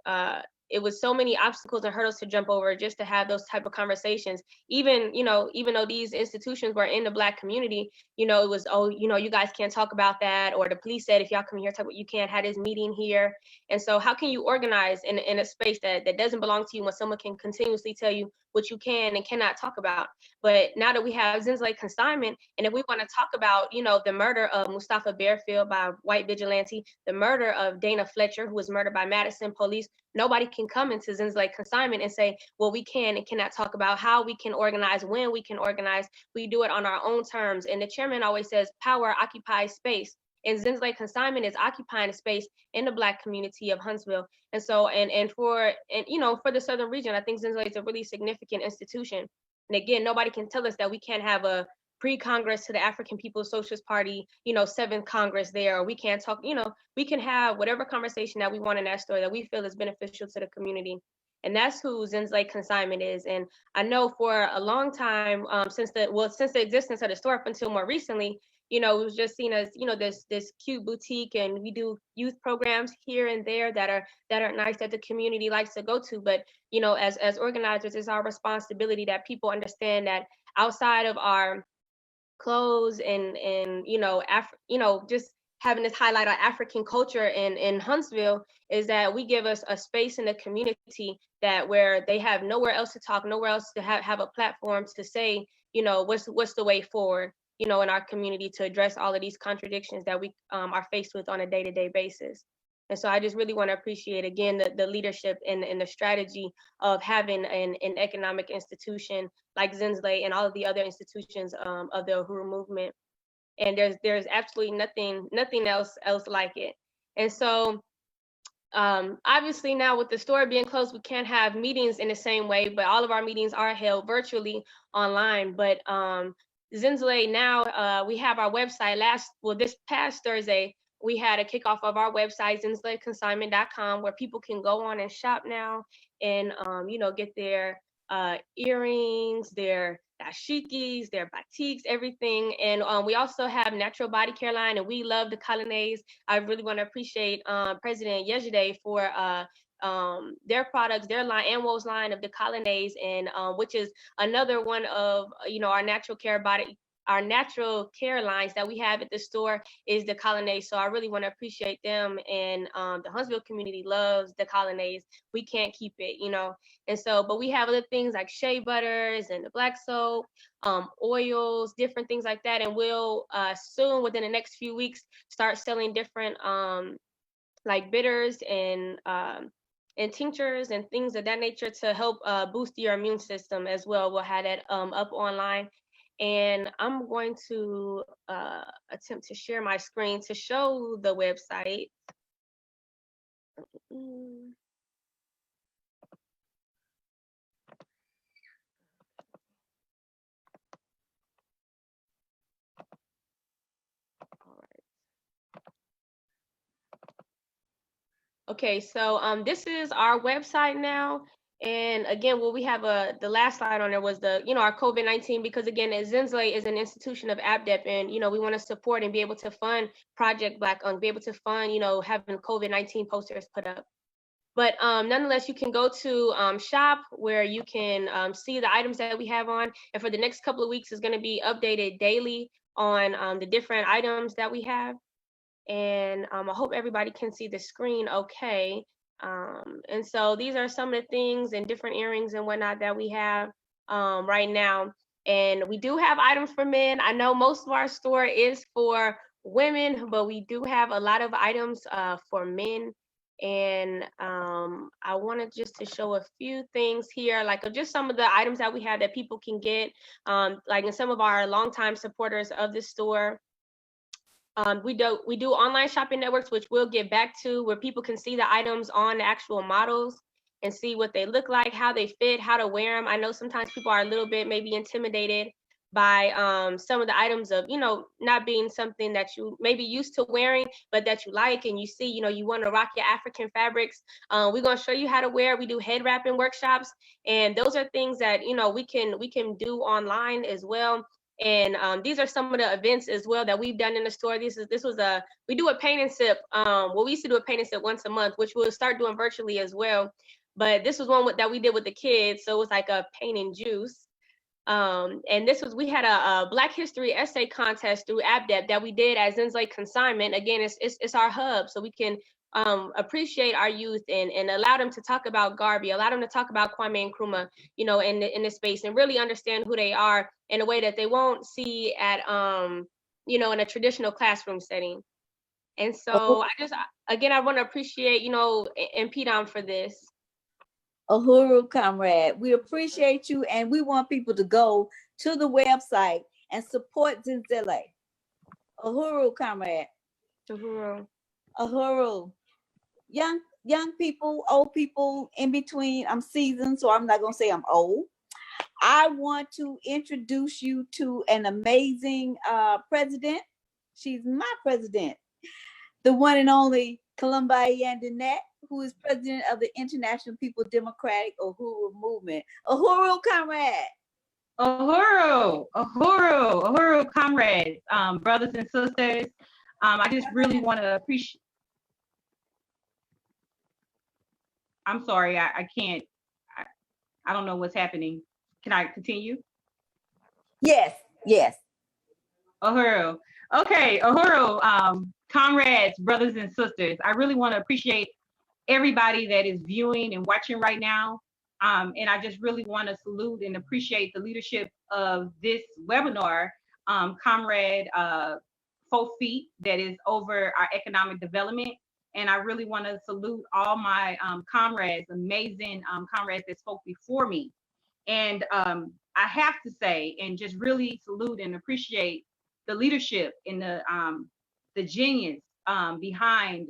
so many obstacles and hurdles to jump over just to have those type of conversations. Even though these institutions were in the Black community, it was, you guys can't talk about that, or the police said, if y'all come here, you can't have this meeting here. And so how can you organize in a space that doesn't belong to you, when someone can continuously tell you what you can and cannot talk about? But now that we have Zinsley Consignment, and if we want to talk about, the murder of Mustafa Bearfield by a white vigilante, the murder of Dana Fletcher, who was murdered by Madison police, nobody can come into Zinsley Consignment and say, well, we can and cannot talk about how we can organize, when we can organize. We do it on our own terms. And the chairman always says, power occupies space. And Zinsley Consignment is occupying a space in the Black community of Huntsville. And so, for the Southern region, I think Zinsley is a really significant institution. And again, nobody can tell us that we can't have a pre-Congress to the African People's Socialist Party, 7th Congress there, or we can't talk, we can have whatever conversation that we want in that story that we feel is beneficial to the community. And that's who Zinsley Consignment is. And I know for a long time, since the existence of the store up until more recently, it was just seen as, this cute boutique, and we do youth programs here and there that are nice, that the community likes to go to. But, as organizers, it's our responsibility that people understand that outside of our clothes and just having this highlight on African culture in Huntsville, is that we give us a space in the community that where they have nowhere else to talk, nowhere else to have a platform to say, what's the way forward, in our community to address all of these contradictions that we are faced with on a day-to-day basis. And so I just really want to appreciate, again, the leadership and the strategy of having an economic institution like Zinsley and all of the other institutions of the Uhuru movement. and there's absolutely nothing else like it. And so obviously now with the store being closed, we can't have meetings in the same way, but all of our meetings are held virtually online. But Zenzele, now we have our website. This past Thursday, we had a kickoff of our website, zenzeleconsignment.com, where people can go on and shop now and get their earrings, their dashikis, their batiks, everything. And we also have natural body care line, and we love the Colonnades. I really want to appreciate President Yejide for their products, their line, Amwo's line of the Colonnades, and which is another one of our natural care lines that we have at the store is the Colonnades. So I really want to appreciate them, and the Huntsville community loves the Colonnades. We can't keep it, And so, but we have other things like shea butters and the black soap, oils, different things like that. And we'll soon, within the next few weeks, start selling different like bitters and tinctures and things of that nature to help boost your immune system as well. We'll have that up online. And I'm going to attempt to share my screen to show the website. Okay, so this is our website now. And again, we have the last slide on there was our COVID-19, because again, Zenzele is an institution of ABDEP, and, we want to support and be able to fund Project Black Unk, be able to fund, having COVID-19 posters put up. But nonetheless, you can go to shop, where you can see the items that we have on. And for the next couple of weeks, it's going to be updated daily on the different items that we have. And I hope everybody can see the screen okay. And so these are some of the things and different earrings and whatnot that we have right now. And we do have items for men. I know most of our store is for women, but we do have a lot of items for men. And I wanted just to show a few things here, like just some of the items that we have that people can get, like in some of our longtime supporters of the store. We do online shopping networks, which we'll get back to, where people can see the items on the actual models and see what they look like, how they fit, how to wear them. I know sometimes people are a little bit maybe intimidated by some of the items of, not being something that you may be used to wearing, but that you like, and you see, you want to rock your African fabrics. We're going to show you how to wear. We do head wrapping workshops, and those are things that, we can do online as well. And these are some of the events as well that we've done in the store. We do a paint and sip. We used to do a paint and sip once a month, which we'll start doing virtually as well. But this was one that we did with the kids. So it was like a paint and juice. And we had a Black History essay contest through ABDEP that we did at Zenzele Consignment. Again, it's our hub, so we can appreciate our youth and allow them to talk about Garvey, allow them to talk about Kwame Nkrumah, in this space, and really understand who they are in a way that they won't see at, in a traditional classroom setting. And so I want to appreciate, InPDUM for this. Uhuru, comrade, we appreciate you, and we want people to go to the website and support Zenzele. Uhuru, comrade. Uhuru. Young people, old people, in between. I'm seasoned, so I'm not gonna say I'm old. I want to introduce you to an amazing president. She's my president, the one and only Columba Yandinet, who is president of the International People Democratic Uhuru Movement. Uhuru, comrade. Uhuru, comrades, brothers and sisters. I just really want to appreciate. I'm sorry, I can't. I don't know what's happening. Can I continue? Yes. Uhuru. Okay, Uhuru, comrades, brothers and sisters. I really want to appreciate everybody that is viewing and watching right now. And I just really want to salute and appreciate the leadership of this webinar, Comrade FoFeet, that is over our economic development. And I really want to salute all my comrades, amazing comrades that spoke before me. And I have to say, and just really salute and appreciate the leadership and the genius behind,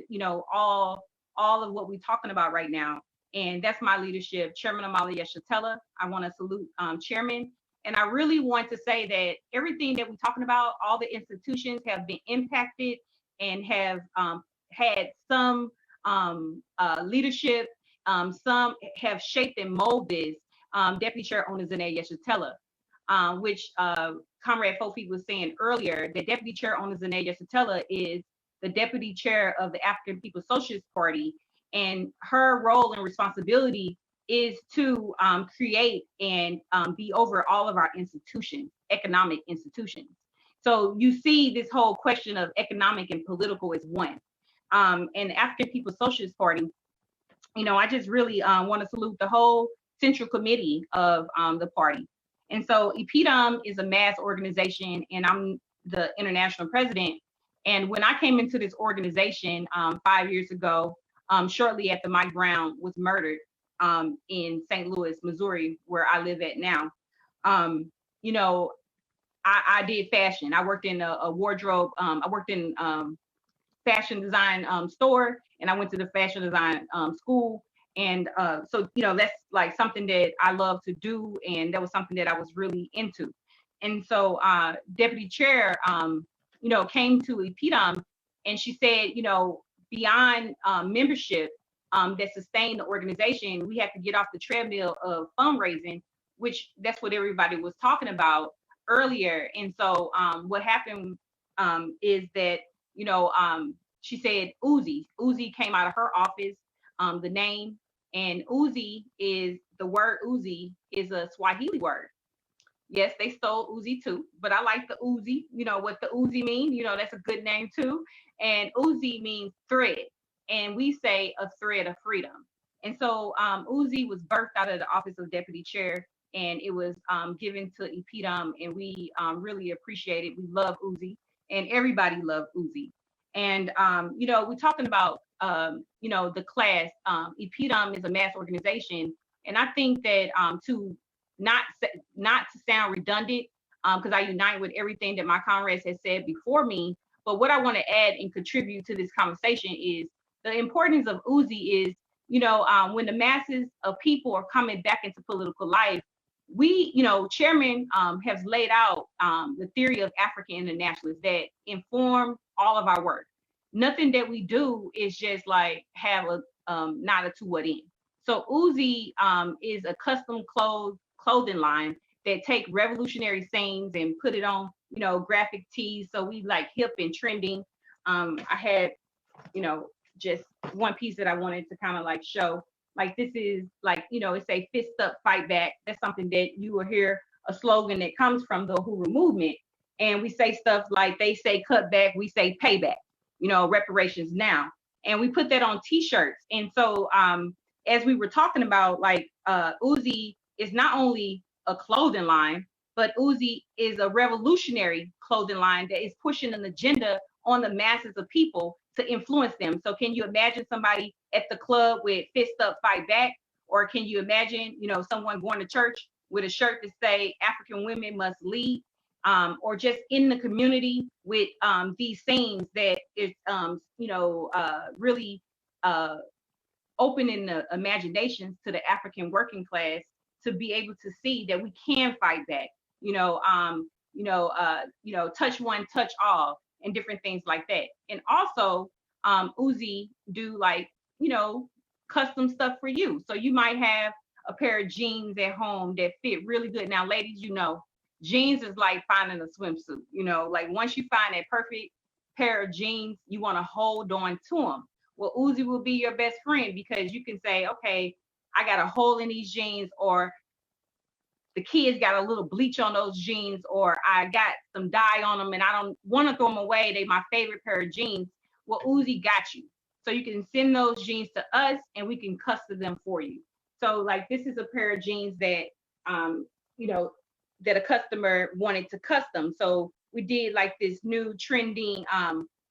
all of what we're talking about right now. And that's my leadership, Chairman Amalia Shatella. I want to salute Chairman. And I really want to say that everything that we're talking about, all the institutions have been impacted and have had some leadership. Some have shaped and molded this. Deputy Chair Onizane Yeshatella, which Comrade FoFeet was saying earlier, that Deputy Chair Onizane Yeshatella is the Deputy Chair of the African People's Socialist Party. And her role and responsibility is to create and be over all of our institutions, economic institutions. So you see this whole question of economic and political as one. And the African People's Socialist Party, I just really want to salute the whole central committee of the party. And so InPDUM is a mass organization, and I'm the international president. And when I came into this organization 5 years ago, shortly after Mike Brown was murdered in St. Louis, Missouri, where I live at now, I did fashion. I worked in a wardrobe. I worked in fashion design store, and I went to the fashion design school. And so, that's like something that I love to do. And that was something that I was really into. And so Deputy Chair, came to InPDUM, and she said, beyond membership that sustained the organization, we have to get off the treadmill of fundraising, which that's what everybody was talking about earlier. And so what happened is that, she said Uzi came out of her office, the name, and Uzi is, the word Uzi is a Swahili word. Yes, they stole Uzi too, but I like the Uzi, what the Uzi mean, that's a good name too. And Uzi means thread, and we say a thread of freedom. And so Uzi was birthed out of the office of Deputy Chair, and it was given to InPDUM, and we really appreciate it. We love Uzi, and everybody loved Uzi. And we're talking about the class. InPDUM is a mass organization, and I think that to not to sound redundant, because I unite with everything that my comrades has said before me. But what I want to add and contribute to this conversation is the importance of Uzi is, when the masses of people are coming back into political life, we, Chairman has laid out the theory of African internationalists that inform all of our work. Nothing that we do is just like have a not a to what end. So Uzi is a custom clothing line that take revolutionary sayings and put it on, graphic tees. So we like hip and trending. I had, just one piece that I wanted to kind of like show. Like this is like, it's a fist up, fight back. That's something that you will hear, a slogan that comes from the Uhuru movement. And we say stuff like, they say cut back, we say payback, reparations now. And we put that on t-shirts. And so as we were talking about, like Uzi is not only a clothing line, but Uzi is a revolutionary clothing line that is pushing an agenda on the masses of people to influence them. So can you imagine somebody at the club with fist up, fight back? Or can you imagine, someone going to church with a shirt that say African women must lead? Or just in the community with these things that is, really opening the imaginations to the African working class to be able to see that we can fight back, touch one, touch all, and different things like that. And also, Uzi do like, custom stuff for you. So you might have a pair of jeans at home that fit really good. Now, ladies, jeans is like finding a swimsuit, like once you find that perfect pair of jeans, you want to hold on to them. Well, Uzi will be your best friend because you can say, okay, I got a hole in these jeans, or the kids got a little bleach on those jeans, or I got some dye on them and I don't want to throw them away. They my favorite pair of jeans. Well, Uzi got you. So you can send those jeans to us and we can custom them for you. So like this is a pair of jeans that, that a customer wanted to custom. So we did like this new trending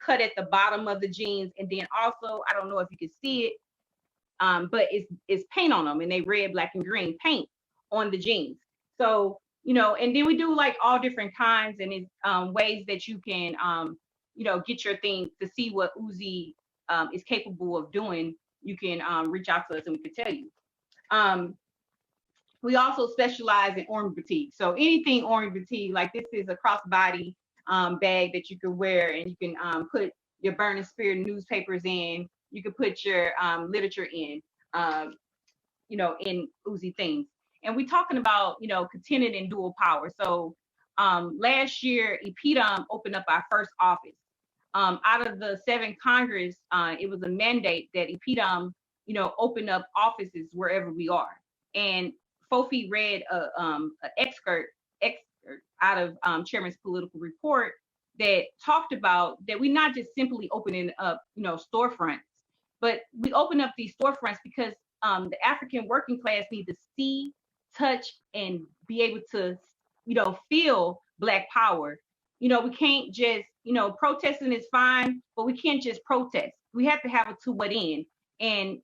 cut at the bottom of the jeans. And then also, I don't know if you can see it, but it's paint on them, and they red, black, and green paint on the jeans. So And then we do like all different kinds and ways that you can, get your thing to see what Uzi is capable of doing. You can reach out to us and we can tell you. We also specialize in orange batik. So anything orange batik, like this is a crossbody bag that you can wear, and you can put your Burning Spear newspapers in. You can put your literature in, in Uzi things. And we're talking about, contented and dual power. So last year, InPDUM opened up our first office. Out of the 7 Congress, it was a mandate that InPDUM, open up offices wherever we are. And FoFeet read an excerpt out of Chairman's political report that talked about that we're not just simply opening up, storefronts, but we open up these storefronts because the African working class need to see, touch, and be able to, feel Black power. We can't just, protesting is fine, but we can't just protest. We have to have a to what end. And,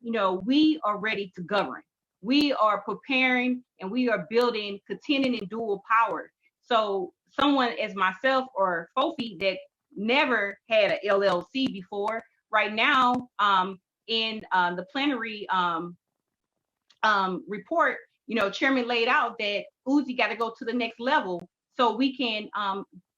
we are ready to govern. We are preparing and we are building contented and dual power. So someone as myself or FoFeet that never had an LLC before, right now in the plenary report, Chairman laid out that Uzi got to go to the next level so we can,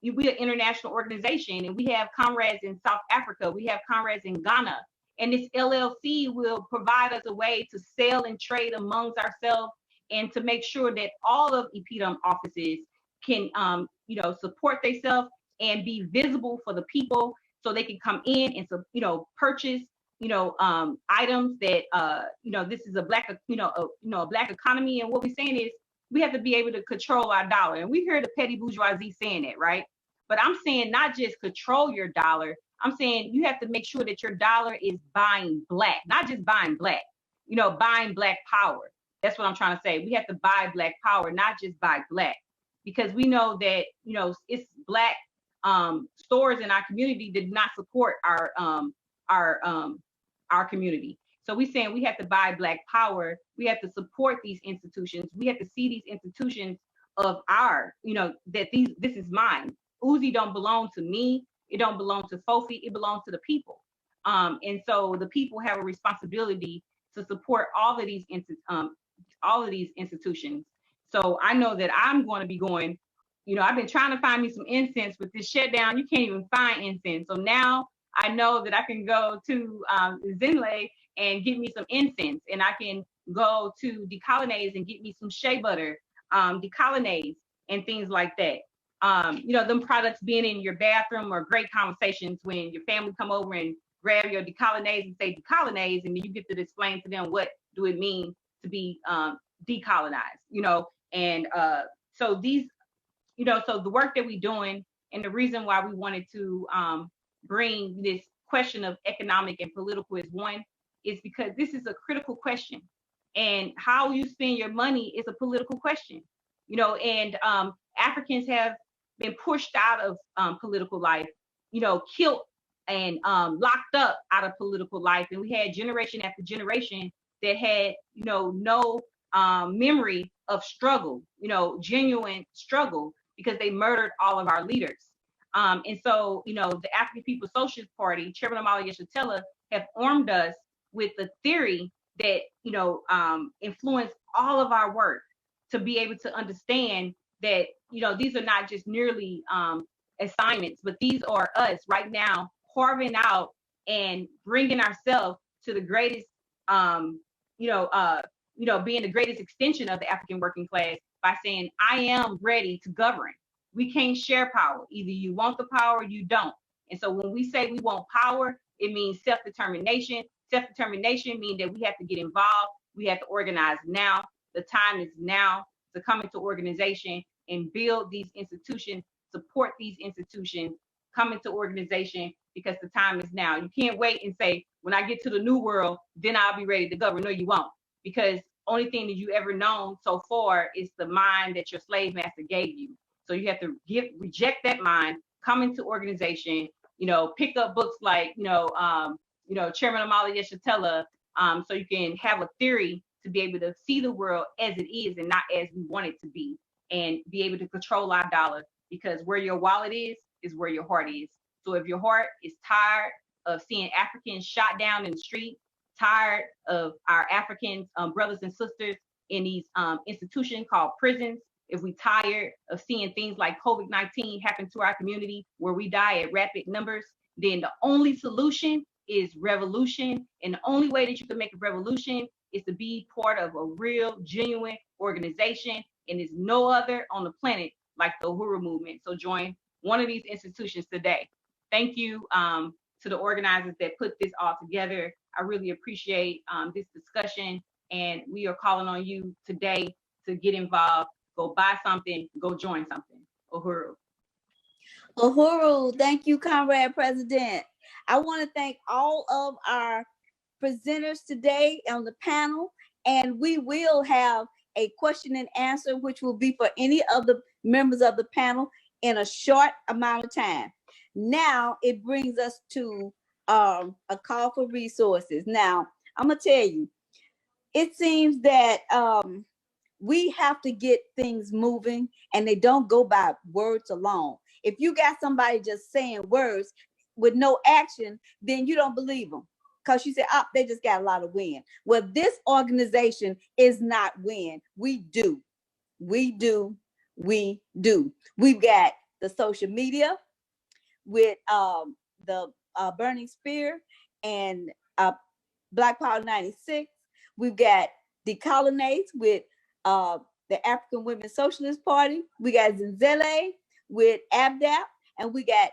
we're an international organization and we have comrades in South Africa, we have comrades in Ghana. And this LLC will provide us a way to sell and trade amongst ourselves and to make sure that all of InPDUM offices can, support themselves and be visible for the people so they can come in and, purchase, items that, this is a Black, a Black economy. And what we're saying is we have to be able to control our dollar. And we hear the petty bourgeoisie saying that, right? But I'm saying not just control your dollar. I'm saying you have to make sure that your dollar is buying Black, not just buying Black, buying Black power. That's what I'm trying to say. We have to buy Black power, not just buy Black, because we know that, it's Black stores in our community that do not support our community. So we're saying we have to buy Black power. We have to support these institutions. We have to see these institutions of our, that this is mine. Uzi don't belong to me. It don't belong to FoFeet. It belongs to the people. And so the people have a responsibility to support all of these institutions. So I know that I'm going to be going, I've been trying to find me some incense. With this shutdown, you can't even find incense. So now I know that I can go to Zinle and get me some incense, and I can go to Decolonase and get me some shea butter, Decolonase, and things like that. Them products being in your bathroom are great conversations when your family come over and grab your Decolonase and say Decolonase, and then you get to explain to them what do it mean to be decolonized, and so these, so the work that we're doing and the reason why we wanted to bring this question of economic and political is one, is because this is a critical question, and how you spend your money is a political question, and Africans have been pushed out of political life, killed and locked up out of political life. And we had generation after generation that had, no memory of struggle, genuine struggle, because they murdered all of our leaders. And so, the African People's Socialist Party, Chairman Omali Yeshitela, have armed us with the theory that, influenced all of our work to be able to understand that, these are not just merely assignments, but these are us right now carving out and bringing ourselves to the greatest, being the greatest extension of the African working class by saying, I am ready to govern. We can't share power. Either you want the power or you don't. And so when we say we want power, it means self-determination. Self-determination means that we have to get involved. We have to organize now. The time is now to come into organization and build these institutions, support these institutions, come into organization, because the time is now. You can't wait and say, when I get to the new world, then I'll be ready to govern. No, you won't, because only thing that you ever known so far is the mind that your slave master gave you. So you have to reject that mind, come into organization, pick up books like, Chairman Omali Yeshitela, so you can have a theory to be able to see the world as it is and not as we want it to be. and be able to control our dollar, because where your wallet is where your heart is. So if your heart is tired of seeing Africans shot down in the street, tired of our African brothers and sisters in these institutions called prisons, if we tired of seeing things like COVID-19 happen to our community where we die at rapid numbers, then the only solution is revolution. And the only way that you can make a revolution is to be part of a real, genuine organization. And there's no other on the planet like the Uhuru movement. So join one of these institutions today. Thank you to the organizers that put this all together. I really appreciate this discussion. And we are calling on you today to get involved. Go buy something, go join something. Uhuru. Uhuru, thank you, Comrade President. I want to thank all of our presenters today on the panel, and we will have a question and answer, which will be for any of the members of the panel in a short amount of time. Now it brings us to a call for resources. Now, I'm gonna tell you, it seems that we have to get things moving, and they don't go by words alone. If you got somebody just saying words with no action, then you don't believe them, because you say, oh, they just got a lot of wind. Well, this organization is not wind. We do. We've got the social media with the Burning Spear and Black Power 96. We've got Decolonate with the African Women's Socialist Party. We got Zenzele with ABDAP, and we got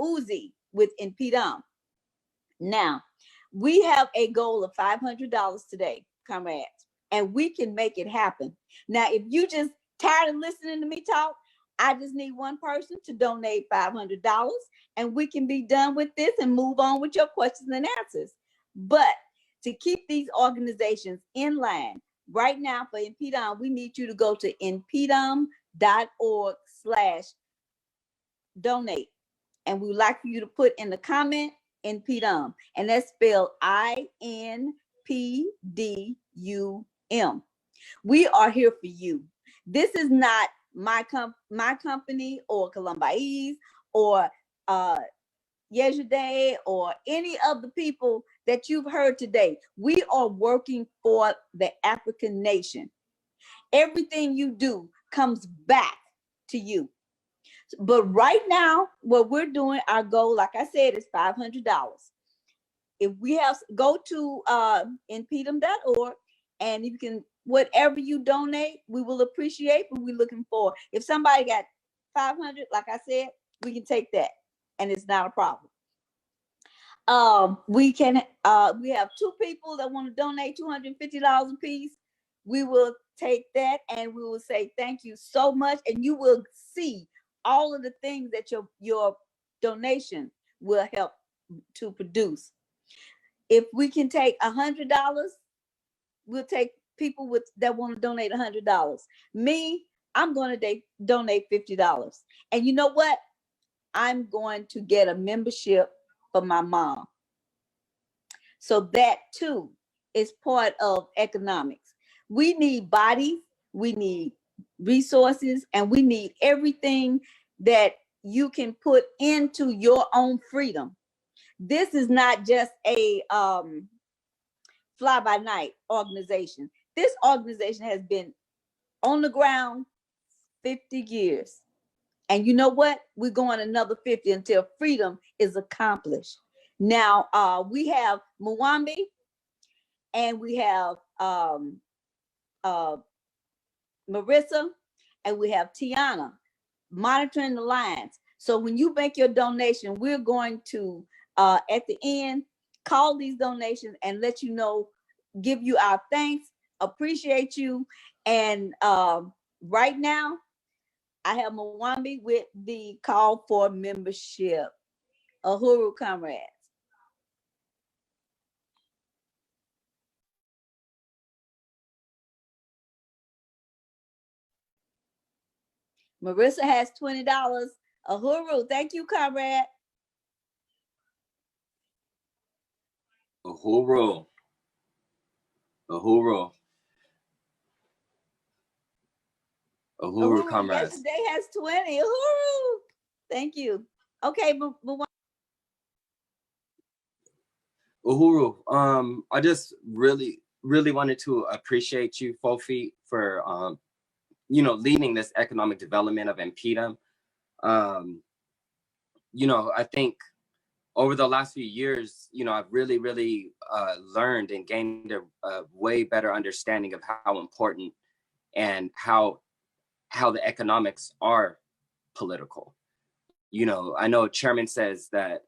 Uzi with InPDUM. Now, we have a goal of $500 today, comrades, and we can make it happen. Now, if you just tired of listening to me talk, I just need one person to donate $500, and we can be done with this and move on with your questions and answers. But to keep these organizations in line, right now for InPDUM, we need you to go to inpdum.org/donate. And we would like for you to put in the comment InPDUM, and that's spelled INPDUM. We are here for you. This is not my company or Columbai's or Yesterday or any of the people that you've heard today. We are working for the African nation. Everything you do comes back to you. But right now, what we're doing, our goal, like I said, is $500. If we have, go to inpdum.org, and you can, whatever you donate, we will appreciate, but we're looking for, if somebody got 500, like I said, we can take that, and it's not a problem. We have two people that want to donate $250 a piece. We will take that, and we will say thank you so much, and you will see all of the things that your donation will help to produce. If we can take $100, we'll take people that want to donate $100. Me, I'm going to donate $50. And you know what? I'm going to get a membership for my mom. So that too is part of economics. We need bodies, we need resources, and we need everything that you can put into your own freedom. This is not just a fly-by-night organization. This organization has been on the ground 50 years. And you know what? We're going another 50 until freedom is accomplished. Now, we have Mwambi, and we have Marissa, and we have Tiana monitoring the lines. So when you make your donation, we're going to, at the end, call these donations and let you know, give you our thanks, appreciate you. And right now, I have Mwambi with the call for membership. Uhuru, comrades. Marissa has $20. Uhuru, thank you, comrade. Uhuru. Uhuru. Uhuru, Uhuru comrades. yesterday has 20. Uhuru. Thank you. Okay, Uhuru, I just really wanted to appreciate you, FoFeet, for leading this economic development of InPDUM. I think over the last few years, I've really learned and gained a way better understanding of how important and how the economics are political. I know Chairman says that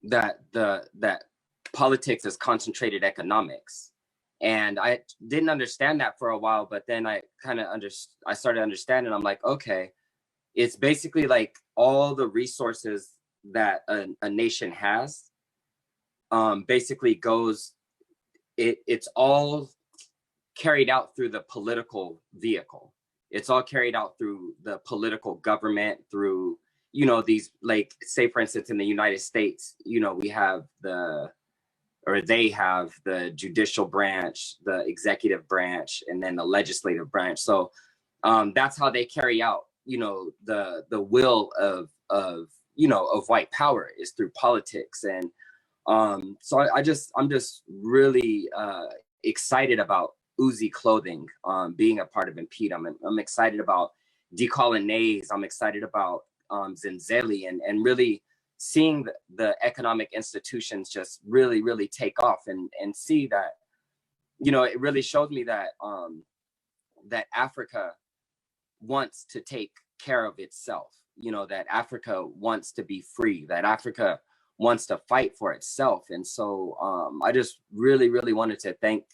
that politics is concentrated economics, and I didn't understand that for a while, but then I started understanding. I'm like, okay, it's basically like all the resources that a nation has basically goes, it's all carried out through the political vehicle. It's all carried out through the political government, through these, like, say for instance in the United States, we have they have the judicial branch, the executive branch, and then the legislative branch. So that's how they carry out the will of white power, is through politics. And so I'm just really excited about Uzi Clothing being a part of InPDUM. I'm excited about Decolonise. I'm excited about Zenzeli, and really seeing the economic institutions just really take off, and see that it really showed me that that Africa wants to take care of itself, that Africa wants to be free, that Africa wants to fight for itself. And so I just really wanted to thank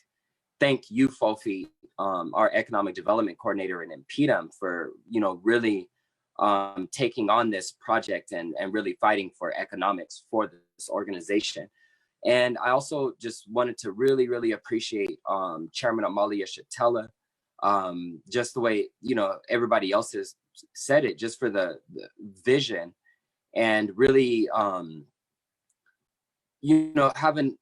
you, FoFeet, our economic development coordinator in InPDUM, for really taking on this project and really fighting for economics for this organization. And I also just wanted to really appreciate Chairman Amalia Shatella, just the way everybody else has said it, just for the vision, and really having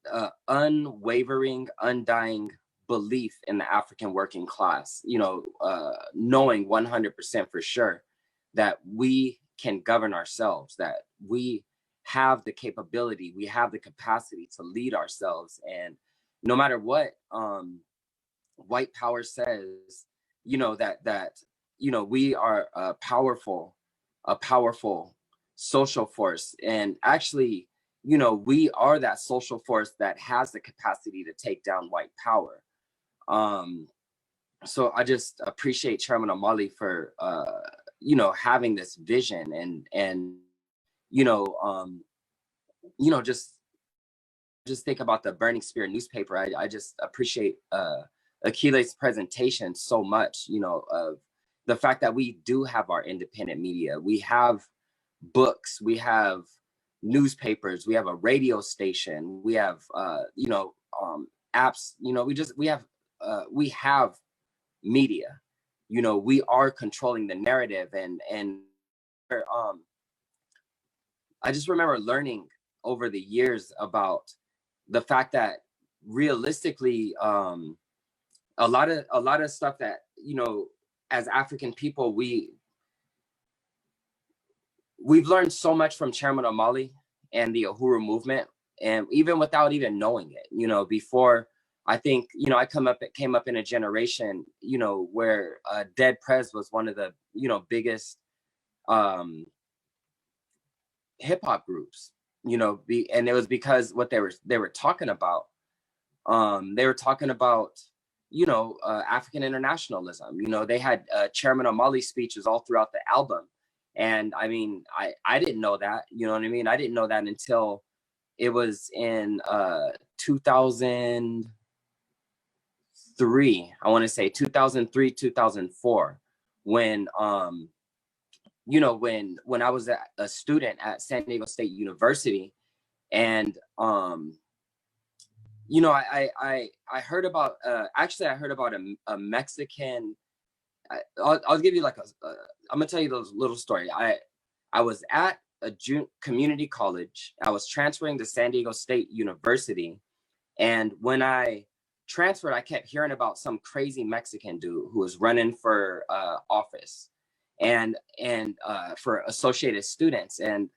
unwavering, undying belief in the African working class, knowing 100% for sure that we can govern ourselves, that we have the capability, we have the capacity to lead ourselves. And no matter what white power says, that we are a powerful social force. And actually, we are that social force that has the capacity to take down white power. So I just appreciate Chairman Omali for having this vision, and just think about the Burning Spear newspaper. I just appreciate Akile's presentation so much, of the fact that we do have our independent media. We have books, we have newspapers, we have a radio station, we have apps, we have media. We are controlling the narrative. And I just remember learning over the years about the fact that realistically, a lot of stuff that as African people, we've learned so much from Chairman Omali and the Uhuru movement, and even without even knowing it, before, I think, I came up in a generation, where Dead Prez was one of the, biggest hip hop groups, and it was because what they were talking about, African internationalism. They had Chairman Omali speeches all throughout the album. And I mean, I didn't know that, you know what I mean? I didn't know that until it was in 2003, I want to say 2003, 2004, when when I was a student at San Diego State University. And I heard about actually I heard about a Mexican. I'll give you like I'm gonna tell you this little story. I was at a community college. I was transferring to San Diego State University, and when I transferred, I kept hearing about some crazy Mexican dude who was running for office and for Associated Students. And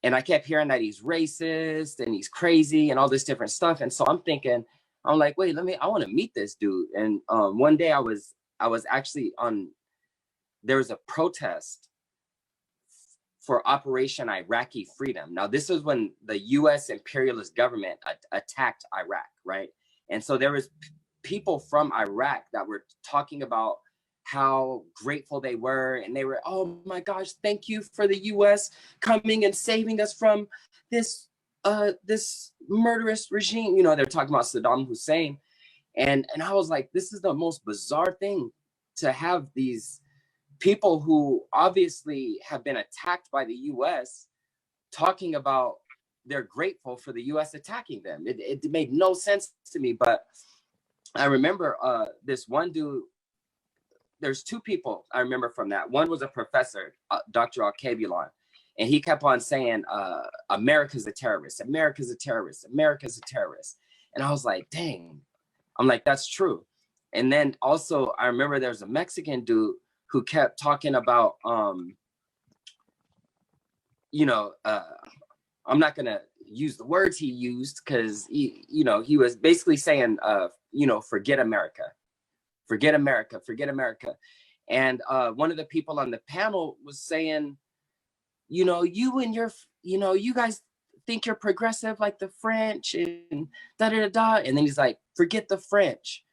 I kept hearing that he's racist and he's crazy and all this different stuff. And so I'm thinking, I'm like, wait, I want to meet this dude. And one day I was actually there was a protest for Operation Iraqi Freedom. Now, this was when the US imperialist government attacked Iraq, right? And so there was people from Iraq that were talking about how grateful they were. And they were, oh my gosh, thank you for the US coming and saving us from this murderous regime. You know, they're talking about Saddam Hussein. And I was like, this is the most bizarre thing to have these people who obviously have been attacked by the US talking about they're grateful for the US attacking them. It made no sense to me. But I remember this one dude, there's two people I remember from that. One was a professor, Dr. Alkebulan, and he kept on saying, America's a terrorist, America's a terrorist, America's a terrorist. And I was like, dang, I'm like, that's true. And then also I remember there's a Mexican dude who kept talking about, you know, I'm not gonna use the words he used because he was basically saying, you know, forget America, forget America, forget America. And one of the people on the panel was saying, you know, you guys think you're progressive like the French and da da da da. And then he's like, forget the French.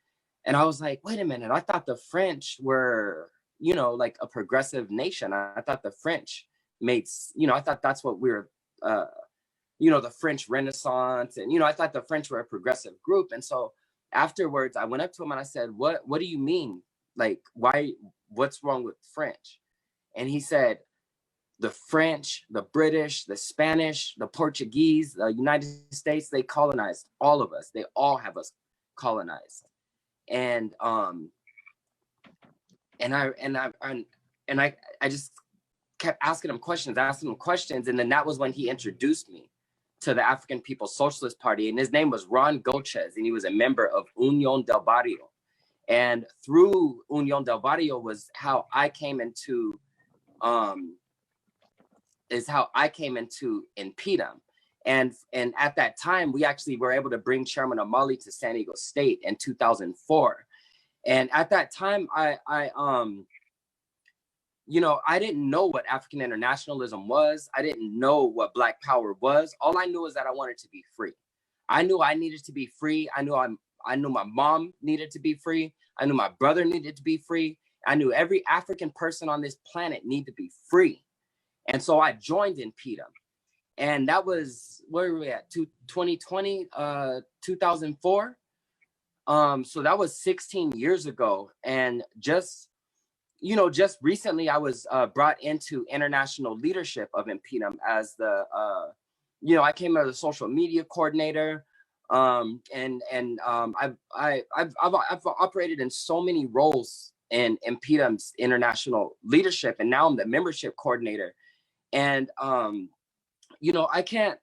And I was like, wait a minute, I thought the French were, you know, like a progressive nation. I thought the French made, you know, I thought that's what we were, you know, the French Renaissance. And, you know, I thought the French were a progressive group. And so afterwards, I went up to him and I said, what do you mean? Like, what's wrong with French? And he said, the French, the British, the Spanish, the Portuguese, the United States, they colonized all of us. They all have us colonized. And I just kept asking him questions. And then that was when he introduced me to the African People's Socialist Party. And his name was Ron Gochez, and he was a member of Unión del Barrio. And through Unión del Barrio was how I came into InPDUM. And at that time, we actually were able to bring Chairman Amali to San Diego State in 2004. And at that time, you know, I didn't know what African internationalism was. I didn't know what Black Power was. All I knew is that I wanted to be free. I knew I needed to be free. I knew my mom needed to be free. I knew my brother needed to be free. I knew every African person on this planet needed to be free. And so I joined InPDUM. And that was, where were we at? 2020, 2004. So that was 16 years ago. And just recently I was brought into international leadership of InPDUM as the, I came as a social media coordinator. I've operated in so many roles in InPDUM's international leadership, and now I'm the membership coordinator. And, I can't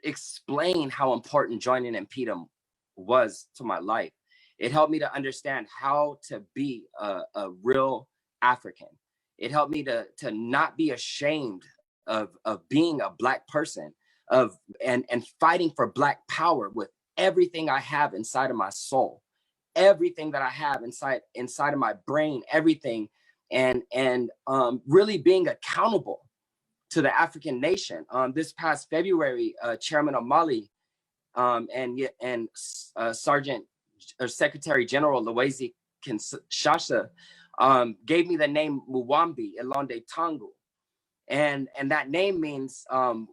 explain how important joining InPDUM was to my life. It helped me to understand how to be a real African. It helped me to not be ashamed of being a Black person, and fighting for Black power with everything I have inside of my soul, everything that I have inside of my brain, everything, and really being accountable to the African nation. This past February, Chairman Amali and Sergeant or Secretary General Loezi Kinshasa gave me the name Muwambi Elonde Tangu. And that name means, the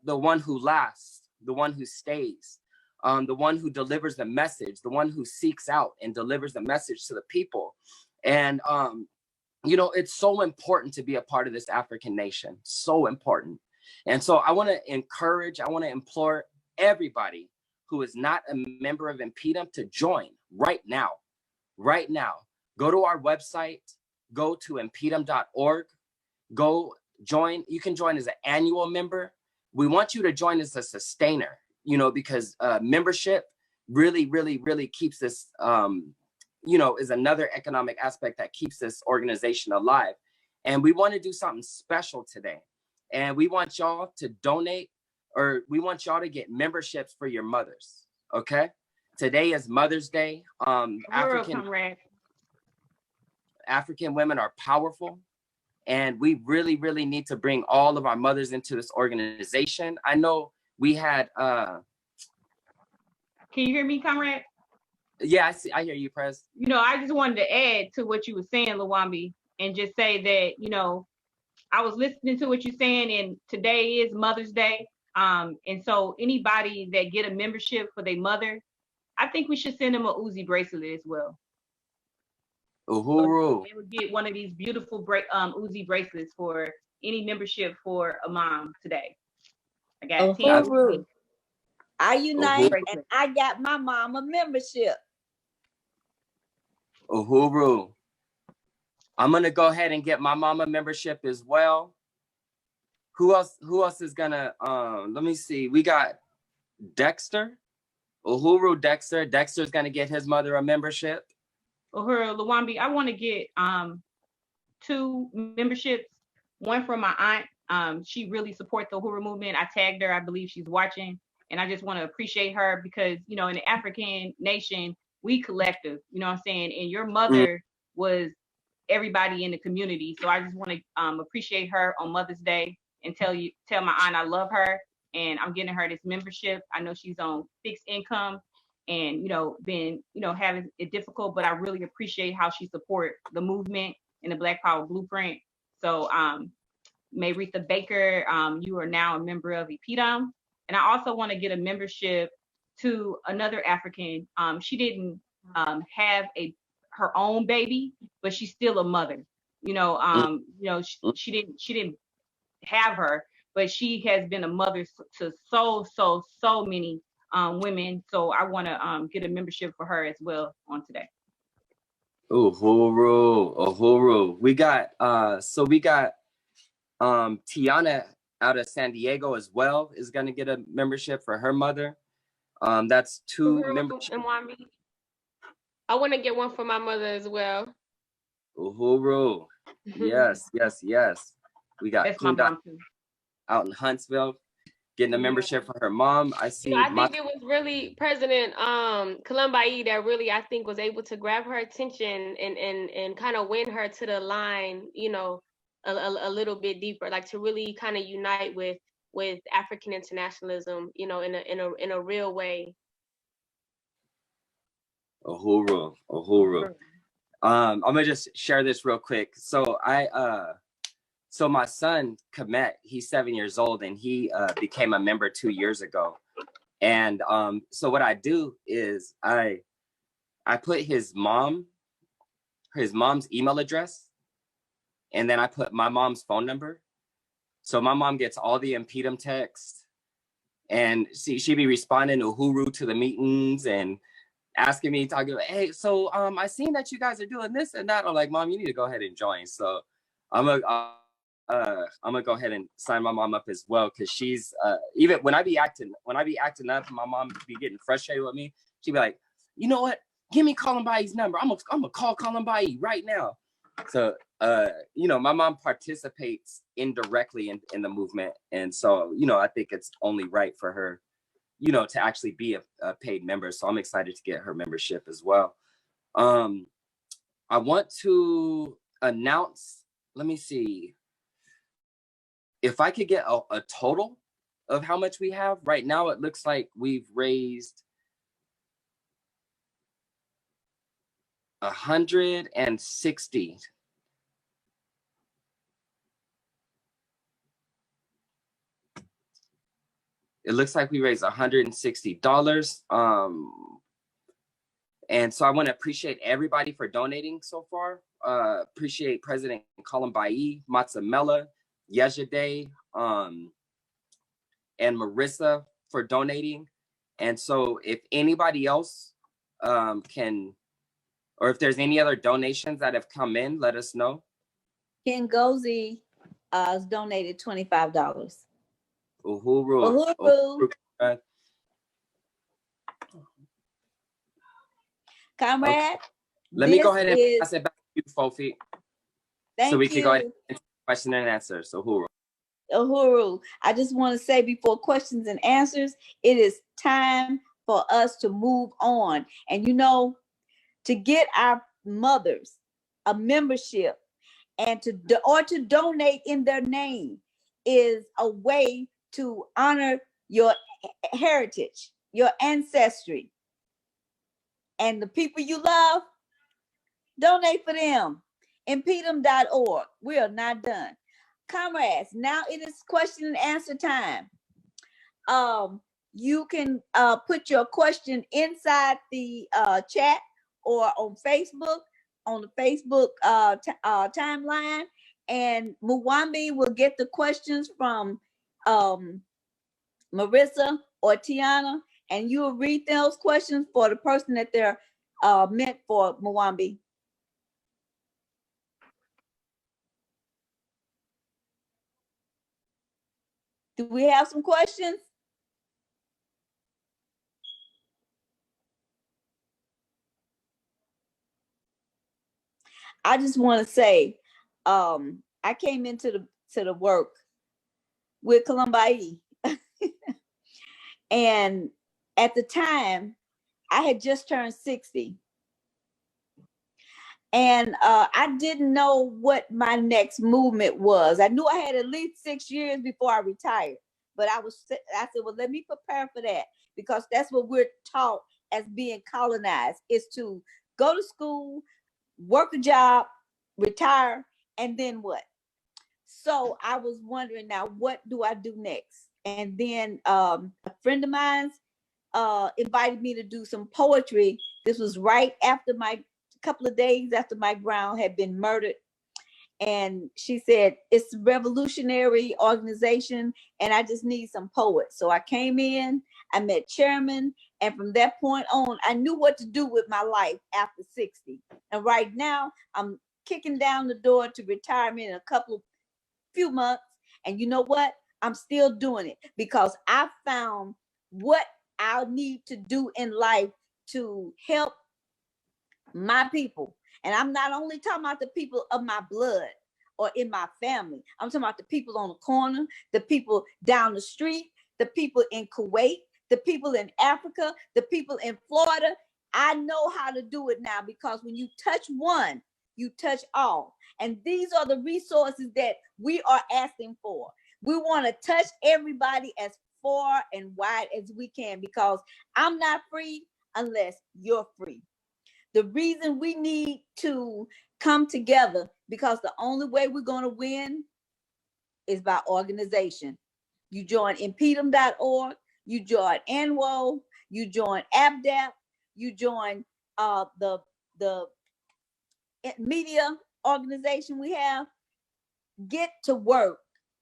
one who lasts, the one who stays, the one who delivers the message, the one who seeks out and delivers the message to the people. And, it's so important to be a part of this African nation, so important. And so I want to implore everybody who is not a member of InPDUM to join right now. Go to our website, go to inpdum.org, go join. You can join as an annual member. We want you to join as a sustainer, because membership really, really, really keeps this, you know, is another economic aspect that keeps this organization alive. And we want to do something special today. And we want y'all to donate, or we want y'all to get memberships for your mothers. Okay. Today is Mother's Day. African women are powerful. And we really, really need to bring all of our mothers into this organization. I know we had, can you hear me, comrade? Yeah, I hear you, Prez. You know, I just wanted to add to what you were saying, Lawambi, and just say that, you know, I was listening to what you're saying, and today is Mother's Day. And so anybody that get a membership for their mother, I think we should send them a Uzi bracelet as well. Uhuru. They would get one of these beautiful Uzi bracelets for any membership for a mom today. I got 10 Uhuru. I unite, Uhuru. and I got my mama membership. Uhuru. I'm gonna go ahead and get my mama membership as well. Who else is gonna let me see. We got Dexter. Uhuru Dexter. Dexter's gonna get his mother a membership. Uhuru Lawambi, I want to get 2 memberships. One from my aunt. She really supports the Uhuru movement. I tagged her. I believe she's watching. And I just want to appreciate her because, you know, in the African nation, we collective, you know what I'm saying? And your mother was everybody in the community. So I just want to appreciate her on Mother's Day and tell my aunt I love her. And I'm getting her this membership. I know she's on fixed income and, you know, been, you know, having it difficult, but I really appreciate how she support the movement and the Black Power Blueprint. So Mayretha Baker, you are now a member of InPDUM. And I also want to get a membership to another African. She didn't have her own baby, but she's still a mother. You know, she didn't have her, but she has been a mother to so many women. So I want to get a membership for her as well on today. Uhuru. We got Tiana out of San Diego as well is going to get a membership for her mother. That's 2 memberships. I want to get one for my mother as well. Uhuru. Yes. We got Kunda out in Huntsville getting a membership for her mom. I see. You know, I think it was really President Columbai that really, I think, was able to grab her attention and kind of win her to the line, you know, a little bit deeper, like to really kind of unite with African internationalism, you know, in a real way. Uhuru. I'm gonna just share this real quick. So so my son Komet, he's 7 years old, and he became a member 2 years ago. And so what I do is I put his mom's email address, and then I put my mom's phone number. So my mom gets all the InPDUM text, and she be responding to Uhuru to the meetings and asking me, talking about, hey, so I seen that you guys are doing this and that. I'm like, Mom, you need to go ahead and join. So I'm gonna go ahead and sign my mom up as well, because she's even when I be acting up, my mom be getting frustrated with me. She'd be like, you know what? Give me Columbai's number. I'm gonna call Columbai right now. So you know, my mom participates indirectly in the movement, and so, you know, I think it's only right for her, you know, to actually be a paid member. So I'm excited to get her membership as well. I want to announce, let me see, if I could get a total of how much we have. Right now, it looks like we've raised $160. It looks like we raised $160. And so I want to appreciate everybody for donating so far. Appreciate President Columbai, Matsamela, Yejide, and Marissa for donating. And so if anybody else can, or if there's any other donations that have come in, let us know. Ken Gozi has donated $25. Uhuru. Comrade, Let me go this ahead and is, pass it back to you, FoFeet, so thank we can go ahead you, and question and answer. So who? Uhuru. I just want to say before questions and answers, it is time for us to move on. And you know, to get our mothers a membership and to donate in their name is a way to honor your heritage, your ancestry, and the people you love. Donate for them. InPDUM.org. We are not done. Comrades, now it is question and answer time. You can put your question inside the chat or on Facebook, on the Facebook timeline, and Muwambi will get the questions from Marissa or Tiana, and you will read those questions for the person that they're meant for, Muwambi. Do we have some questions? I just want to say, I came into the work with Columbi, and at the time, I had just turned 60, and I didn't know what my next movement was. I knew I had at least 6 years before I retired, but I said, well, let me prepare for that, because that's what we're taught as being colonized, is to go to school, work a job, retire, and then what? So I was wondering, now what do I do next? And then a friend of mine invited me to do some poetry. This was right after couple of days after my ground had been murdered. And she said, it's a revolutionary organization and I just need some poets. So I came in, I met Chairman, and from that point on, I knew what to do with my life after 60. And right now, I'm kicking down the door to retirement in a few months. And you know what? I'm still doing it because I found what I need to do in life to help my people. And I'm not only talking about the people of my blood or in my family. I'm talking about the people on the corner, the people down the street, the people in Kuwait, the people in Africa, the people in Florida. I know how to do it now, because when you touch one, you touch all. And these are the resources that we are asking for. We want to touch everybody as far and wide as we can, because I'm not free unless you're free. The reason we need to come together, because the only way we're going to win is by organization. You join InPDUM.org, you join ANWO, you join ABDAP, you join the media organization we have. Get to work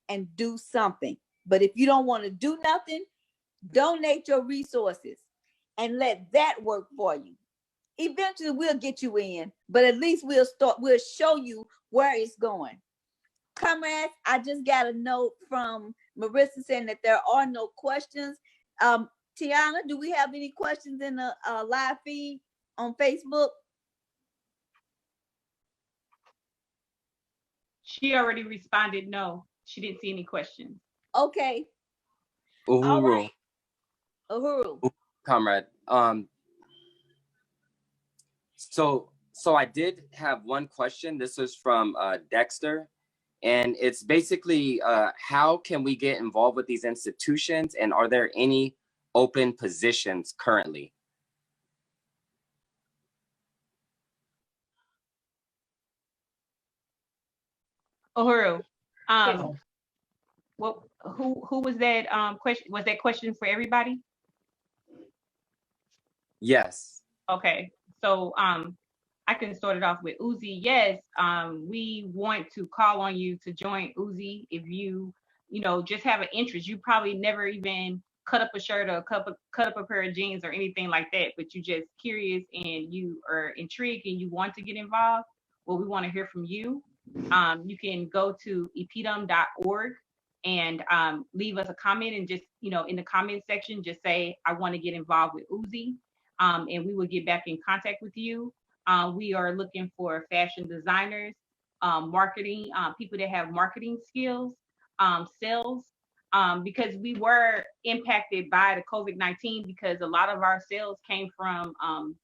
and do something. But if you don't want to do nothing, donate your resources and let that work for you. Eventually we'll get you in, but at least we'll show you where it's going. Comrades, I just got a note from Marissa saying that there are no questions. Tiana, do we have any questions in the live feed on Facebook? She already responded no. She didn't see any questions. Okay. Uhuru. All right. Uhuru. Comrade. So I did have one question. This is from Dexter, and it's basically how can we get involved with these institutions, and are there any open positions currently? Uhuru, who was that question? Was that question for everybody? Yes. Okay, so I can start it off with Uzi. Yes, we want to call on you to join Uzi if you just have an interest. You probably never even cut up a shirt or cut up a pair of jeans or anything like that, but you just curious and you are intrigued and you want to get involved. Well, we want to hear from you. You can go to InPDUM.org and leave us a comment, and just in the comment section, just say, I want to get involved with Uzi. and we will get back in contact with you. We are looking for fashion designers, marketing, people that have marketing skills, sales, because we were impacted by the COVID-19 because a lot of our sales came from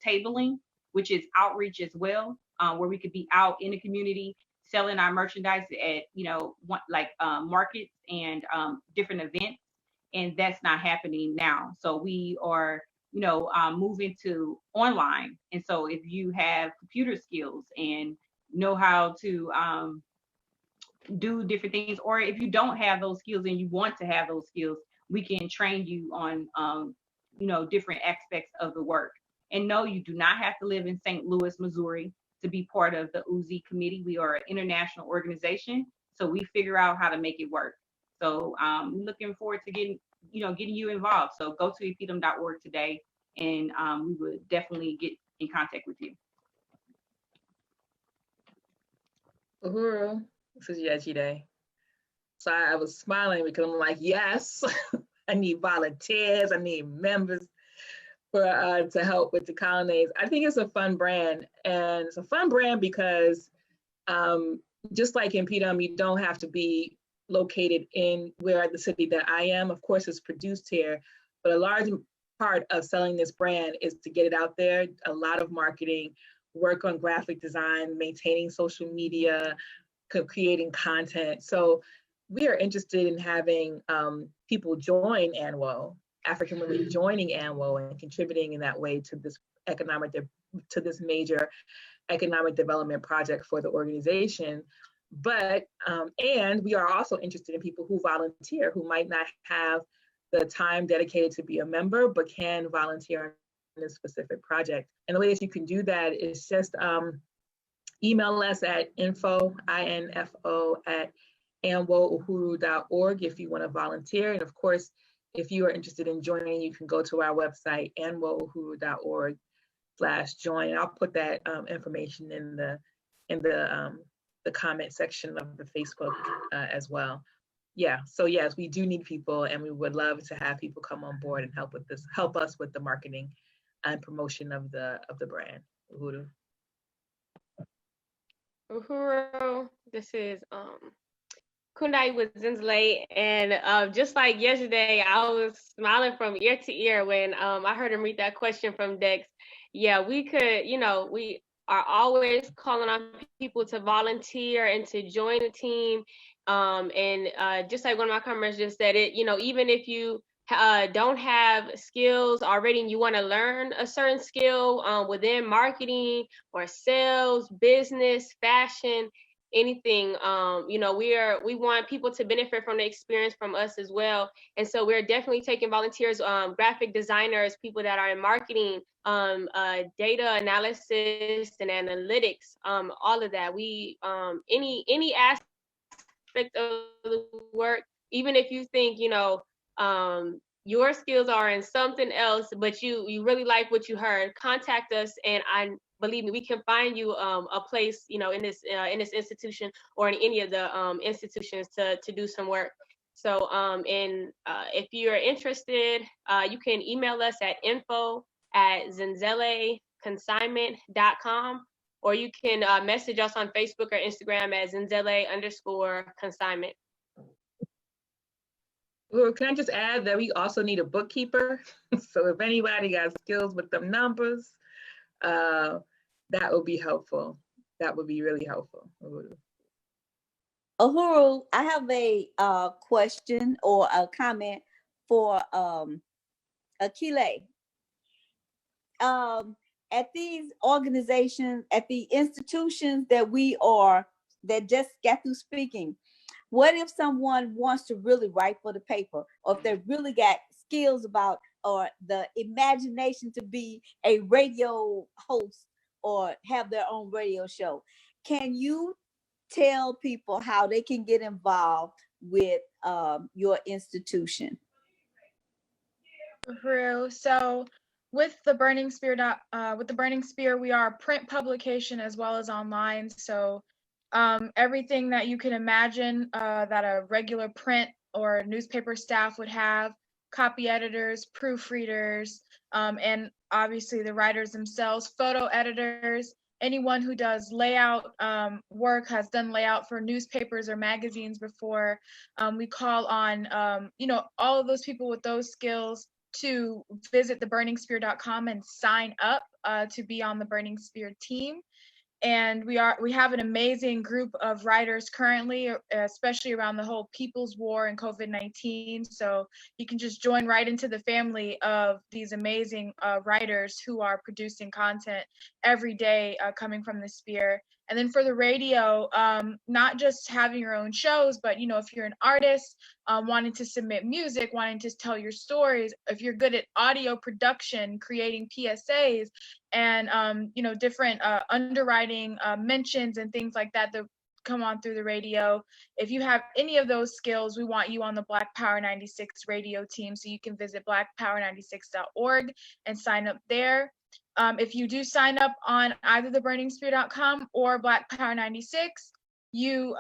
tabling, which is outreach as well, where we could be out in the community selling our merchandise at, markets and different events. And that's not happening now. So we are, moving to online. And so if you have computer skills and know how to do different things, or if you don't have those skills and you want to have those skills, we can train you on different aspects of the work. And no, you do not have to live in St. Louis, Missouri to be part of the UZI committee. We are an international organization, so we figure out how to make it work. So I'm looking forward to getting you involved. So go to InPDUM.org today, and we would definitely get in contact with you. Uhuru, this is Yeji Day. So I was smiling because I'm like, yes, I need volunteers, I need members for to help with the colonnades. I think it's a fun brand, and it's a fun brand because just like InPDUM, you don't have to be located in where the city that I am. Of course, it's produced here, but a large part of selling this brand is to get it out there. A lot of marketing, work on graphic design, maintaining social media, creating content. So we are interested in having people join ANWO, African women joining ANWO and contributing in that way to this major economic development project for the organization. But, and we are also interested in people who volunteer, who might not have the time dedicated to be a member, but can volunteer on this specific project. And the way that you can do that is just email us at info, at anwouhuru.org if you want to volunteer. And of course, if you are interested in joining, you can go to our website, anwouhuru.org/join. I'll put that information in the comment section of the Facebook as well. Yeah, so yes, we do need people, and we would love to have people come on board and help us with the marketing and promotion of the brand. Uhuru. Uhuru, this is Kundai with Zinsley, and just like yesterday, I was smiling from ear to ear when I heard him read that question from Dex. Yeah, we could, we are always calling on people to volunteer and to join the team. And just like one of my comrades just said it, even if you don't have skills already and you want to learn a certain skill within marketing or sales, business, fashion, anything, we want people to benefit from the experience from us as well. And so we're definitely taking volunteers, graphic designers, people that are in marketing, data analysis and analytics, all of that. We any aspect of the work, even if you think your skills are in something else, but you really like what you heard, contact us, and believe me, we can find you a place, in this institution or in any of the institutions to do some work. So if you're interested, you can email us at info@zinzeleconsignment.com, or you can message us on Facebook or Instagram at zinzele_consignment. Well, can I just add that we also need a bookkeeper? So if anybody got skills with them numbers, that would be helpful. That would be really helpful. Uhuru, I have a question or a comment for Akile. At these organizations, at the institutions that just got through speaking, what if someone wants to really write for the paper, or if they really got skills about or the imagination to be a radio host or have their own radio show? Can you tell people how they can get involved with your institution? So with the Burning Spear, we are a print publication as well as online. So everything that you can imagine that a regular print or newspaper staff would have, copy editors, proofreaders, and obviously the writers themselves, photo editors, anyone who does layout work, has done layout for newspapers or magazines before. We call on, you know, all of those people with those skills to visit theburningspear.com and sign up to be on the Burning Spear team. And we have an amazing group of writers currently, especially around the whole People's War and COVID-19. So you can just join right into the family of these amazing writers who are producing content every day coming from the Spear. And then for the radio, not just having your own shows, but, you know, if you're an artist wanting to submit music, wanting to tell your stories, if you're good at audio production, creating PSAs, and you know, different underwriting mentions and things like that that come on through the radio. If you have any of those skills, we want you on the Black Power 96 radio team. So you can visit blackpower96.org and sign up there. If you do sign up on either theburningspear.com or Black Power 96, you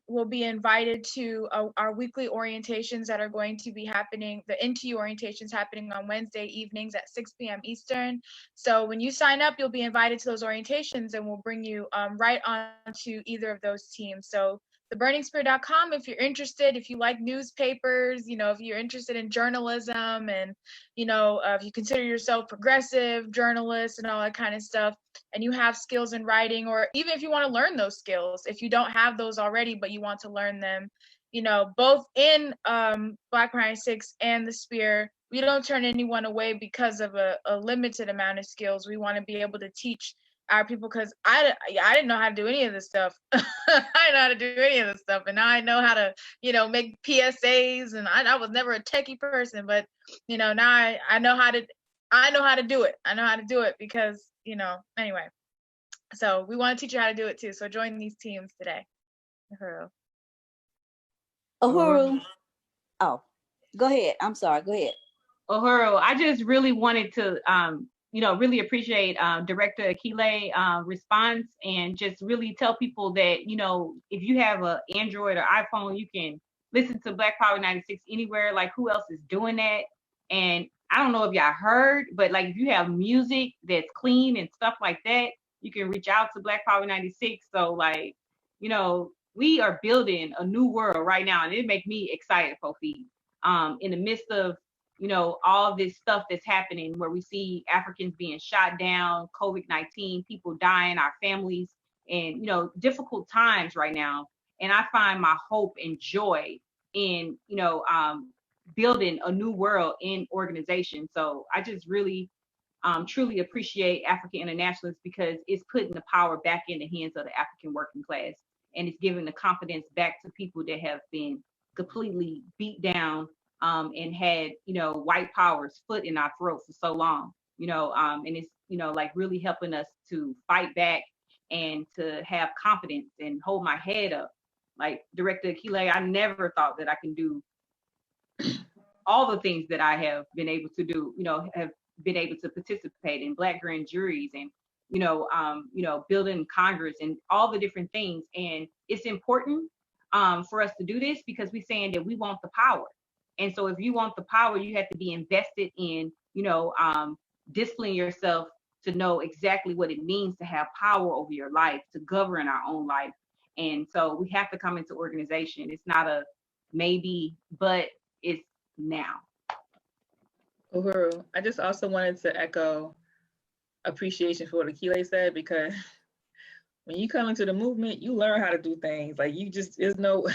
will be invited to our weekly orientations that are going to be happening, the NTU orientations happening on Wednesday evenings at 6 p.m. Eastern. So when you sign up, you'll be invited to those orientations, and we'll bring you right on to either of those teams. So theburningspear.com, if you're interested, if you like newspapers, you know, if you're interested in journalism, and, you know, if you consider yourself progressive journalist and all that kind of stuff, and you have skills in writing, or even if you want to learn those skills, if you don't have those already, but you want to learn them, you know, both in Black Power 96 and the Spear, we don't turn anyone away because of a limited amount of skills. We want to be able to teach our people, because I didn't know how to do any of this stuff. I didn't know how to do any of this stuff, and now I know how to, you know, make PSAs, and I was never a techie person, but, you know, now I know how to do it. I know how to do it because, you know, anyway. So we want to teach you how to do it too. So join these teams today. Uhuru. Oh, go ahead. I'm sorry. Go ahead. Uhuru, I just really wanted to, you know, really appreciate Director Akile's response, and just really tell people that, you know, if you have an Android or iPhone, you can listen to Black Power 96 anywhere. Like, who else is doing that? And I don't know if y'all heard, but like, if you have music that's clean and stuff like that, you can reach out to Black Power 96. So like, you know, we are building a new world right now, and it makes me excited, FoFeet. In the midst of, you know, all this stuff that's happening, where we see Africans being shot down, COVID-19, people dying, our families, and, you know, difficult times right now. And I find my hope and joy in, you know, building a new world in organization. So I just really truly appreciate African Internationalists, because it's putting the power back in the hands of the African working class, and it's giving the confidence back to people that have been completely beat down and had, you know, white power's foot in our throat for so long, you know, and it's, you know, like really helping us to fight back and to have confidence and hold my head up. Like Director Akile, I never thought that I can do all the things that I have been able to do, you know, have been able to participate in Black grand juries, and, you know, building Congress and all the different things. And it's important for us to do this, because we're saying that we want the power. And so if you want the power, you have to be invested in, you know, disciplining yourself to know exactly what it means to have power over your life, to govern our own life. And so we have to come into organization. It's not a maybe, but it's now. Uhuru, I just also wanted to echo appreciation for what Akile said, because when you come into the movement, you learn how to do things. Like, you just, there's no,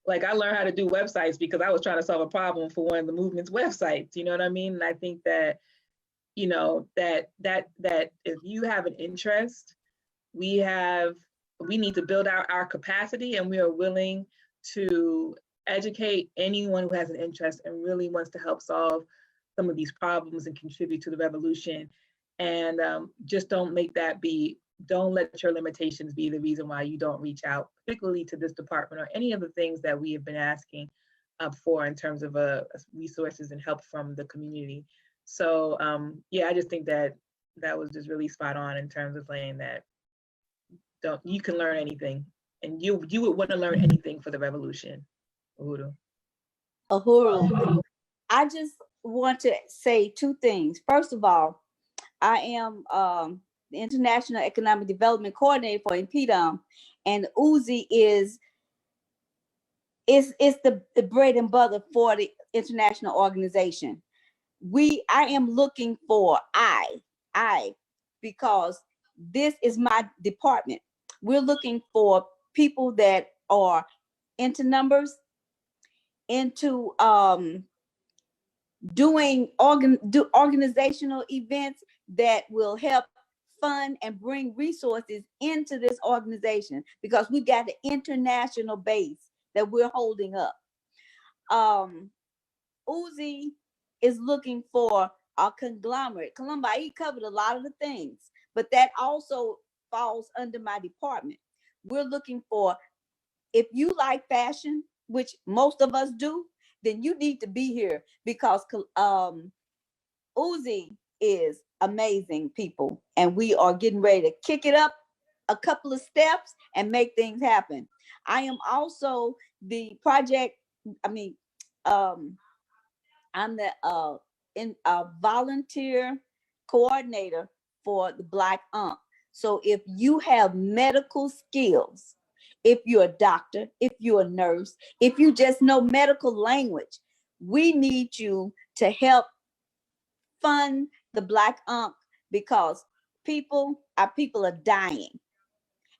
like, I learned how to do websites because I was trying to solve a problem for one of the movement's websites. You know what I mean? And I think that, you know, that if you have an interest, we need to build out our capacity, and we are willing to educate anyone who has an interest and really wants to help solve some of these problems and contribute to the revolution. And just don't let your limitations be the reason why you don't reach out, particularly to this department or any of the things that we have been asking for in terms of resources and help from the community. So yeah, I just think that was just really spot on in terms of saying that you can learn anything, and you would want to learn anything for the revolution. Uhuru. Uhuru, I just want to say two things. First of all, I am the International Economic Development Coordinator for InPDUM, and Uzi is the bread and butter for the international organization. I am looking for because this is my department. We're looking for people that are into numbers, into doing organizational events that will help fund and bring resources into this organization, because we've got the international base that we're holding up. Uzi is looking for a conglomerate. He covered a lot of the things, but that also falls under my department. We're looking for, if you like fashion, which most of us do, then you need to be here, because Uzi is amazing, people, and we are getting ready to kick it up a couple of steps and make things happen. I am also the project, I'm the volunteer coordinator for the Black Ump. So if you have medical skills, if you're a doctor, if you're a nurse, if you just know medical language, we need you to help fund the Black Ump, because our people are dying.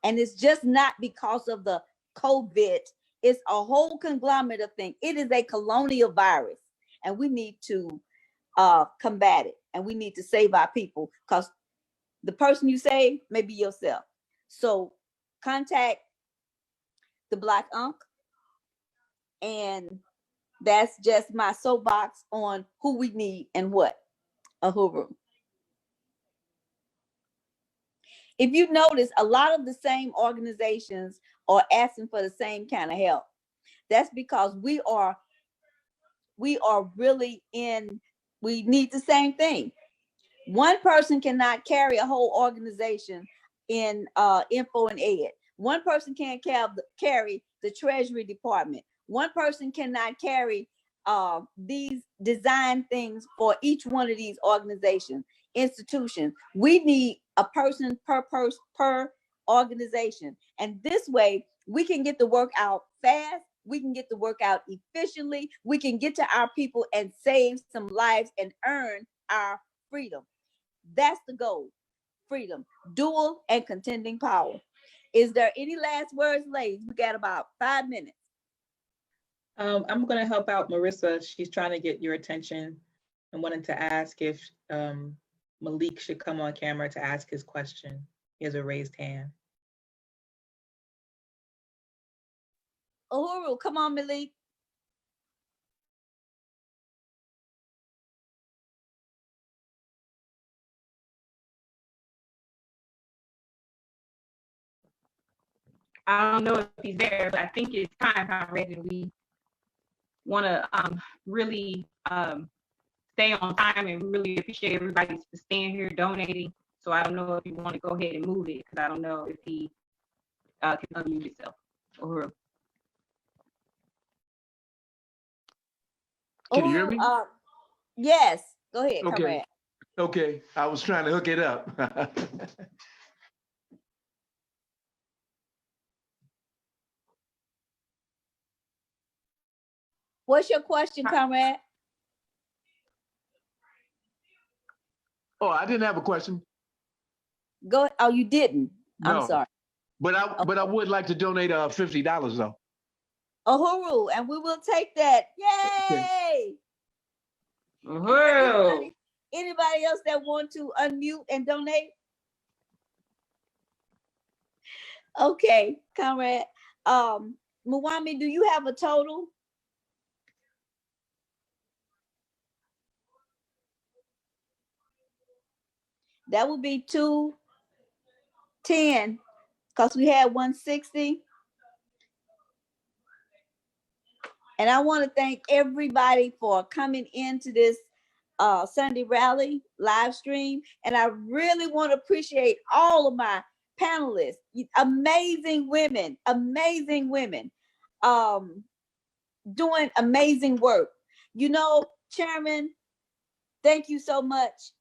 And it's just not because of the COVID. It's a whole conglomerate of things. It is a colonial virus, and we need to combat it, and we need to save our people, because the person you save may be yourself. So contact the Black Ump, and that's just my soapbox on who we need and what. Uhuru. If you notice, a lot of the same organizations are asking for the same kind of help. That's because we really we need the same thing. One person cannot carry a whole organization in info and ed. One person can't carry the Treasury Department. One person cannot carry these design things for each one of these organizations, institutions. We need a person per organization. And this way we can get the work out fast. We can get the work out efficiently. We can get to our people and save some lives and earn our freedom. That's the goal. Freedom, dual and contending power. Is there any last words, ladies? We got about 5 minutes. I'm going to help out Marissa. She's trying to get your attention and wanted to ask if Malik should come on camera to ask his question. He has a raised hand. Uhuru, come on, Malik. I don't know if he's there, but I think it's time, Conrad, that we want to really stay on time, and really appreciate everybody for staying here, donating. So I don't know if you want to go ahead and move it, because I don't know if he can unmute himself. Uhuru. Can you hear me? Yes, go ahead. Okay. Conrad. Okay, I was trying to hook it up. What's your question, Conrad? Oh, I didn't have a question. Go. Oh, you didn't. No. I'm sorry. But I would like to donate $50 though. Uhuru, and we will take that. Yay! Uhuru. Anybody else that want to unmute and donate? Okay, Conrad. Mwami, do you have a total? That would be 210, because we had 160. And I want to thank everybody for coming into this Sunday rally live stream. And I really want to appreciate all of my panelists, amazing women, doing amazing work. You know, Chairman, thank you so much.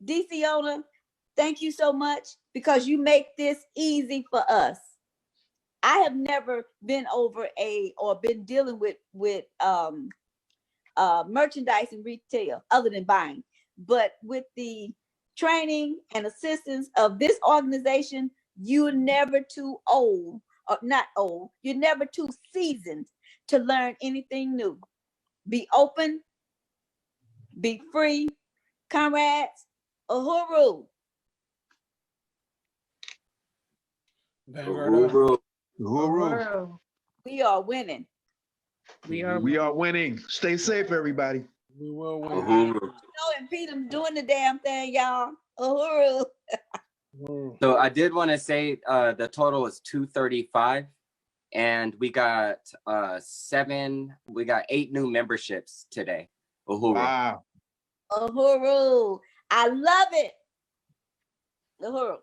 DCona, thank you so much because you make this easy for us. I have never been over or been dealing with merchandise and retail other than buying, but with the training and assistance of this organization, you're never too old, or not old, you're never too seasoned to learn anything new. Be open, be free, comrades. Uhuru. Vanguard. Uhuru. Uhuru. We are winning. We are We are winning. Stay safe, everybody. We will win. Uhuru. No, InPDUM doing the damn thing, y'all. Uhuru. Uhuru. So I did want to say the total is 235, and we got 8 new memberships today. Uhuru. Wow. Uhuru. I love it. Uhuru.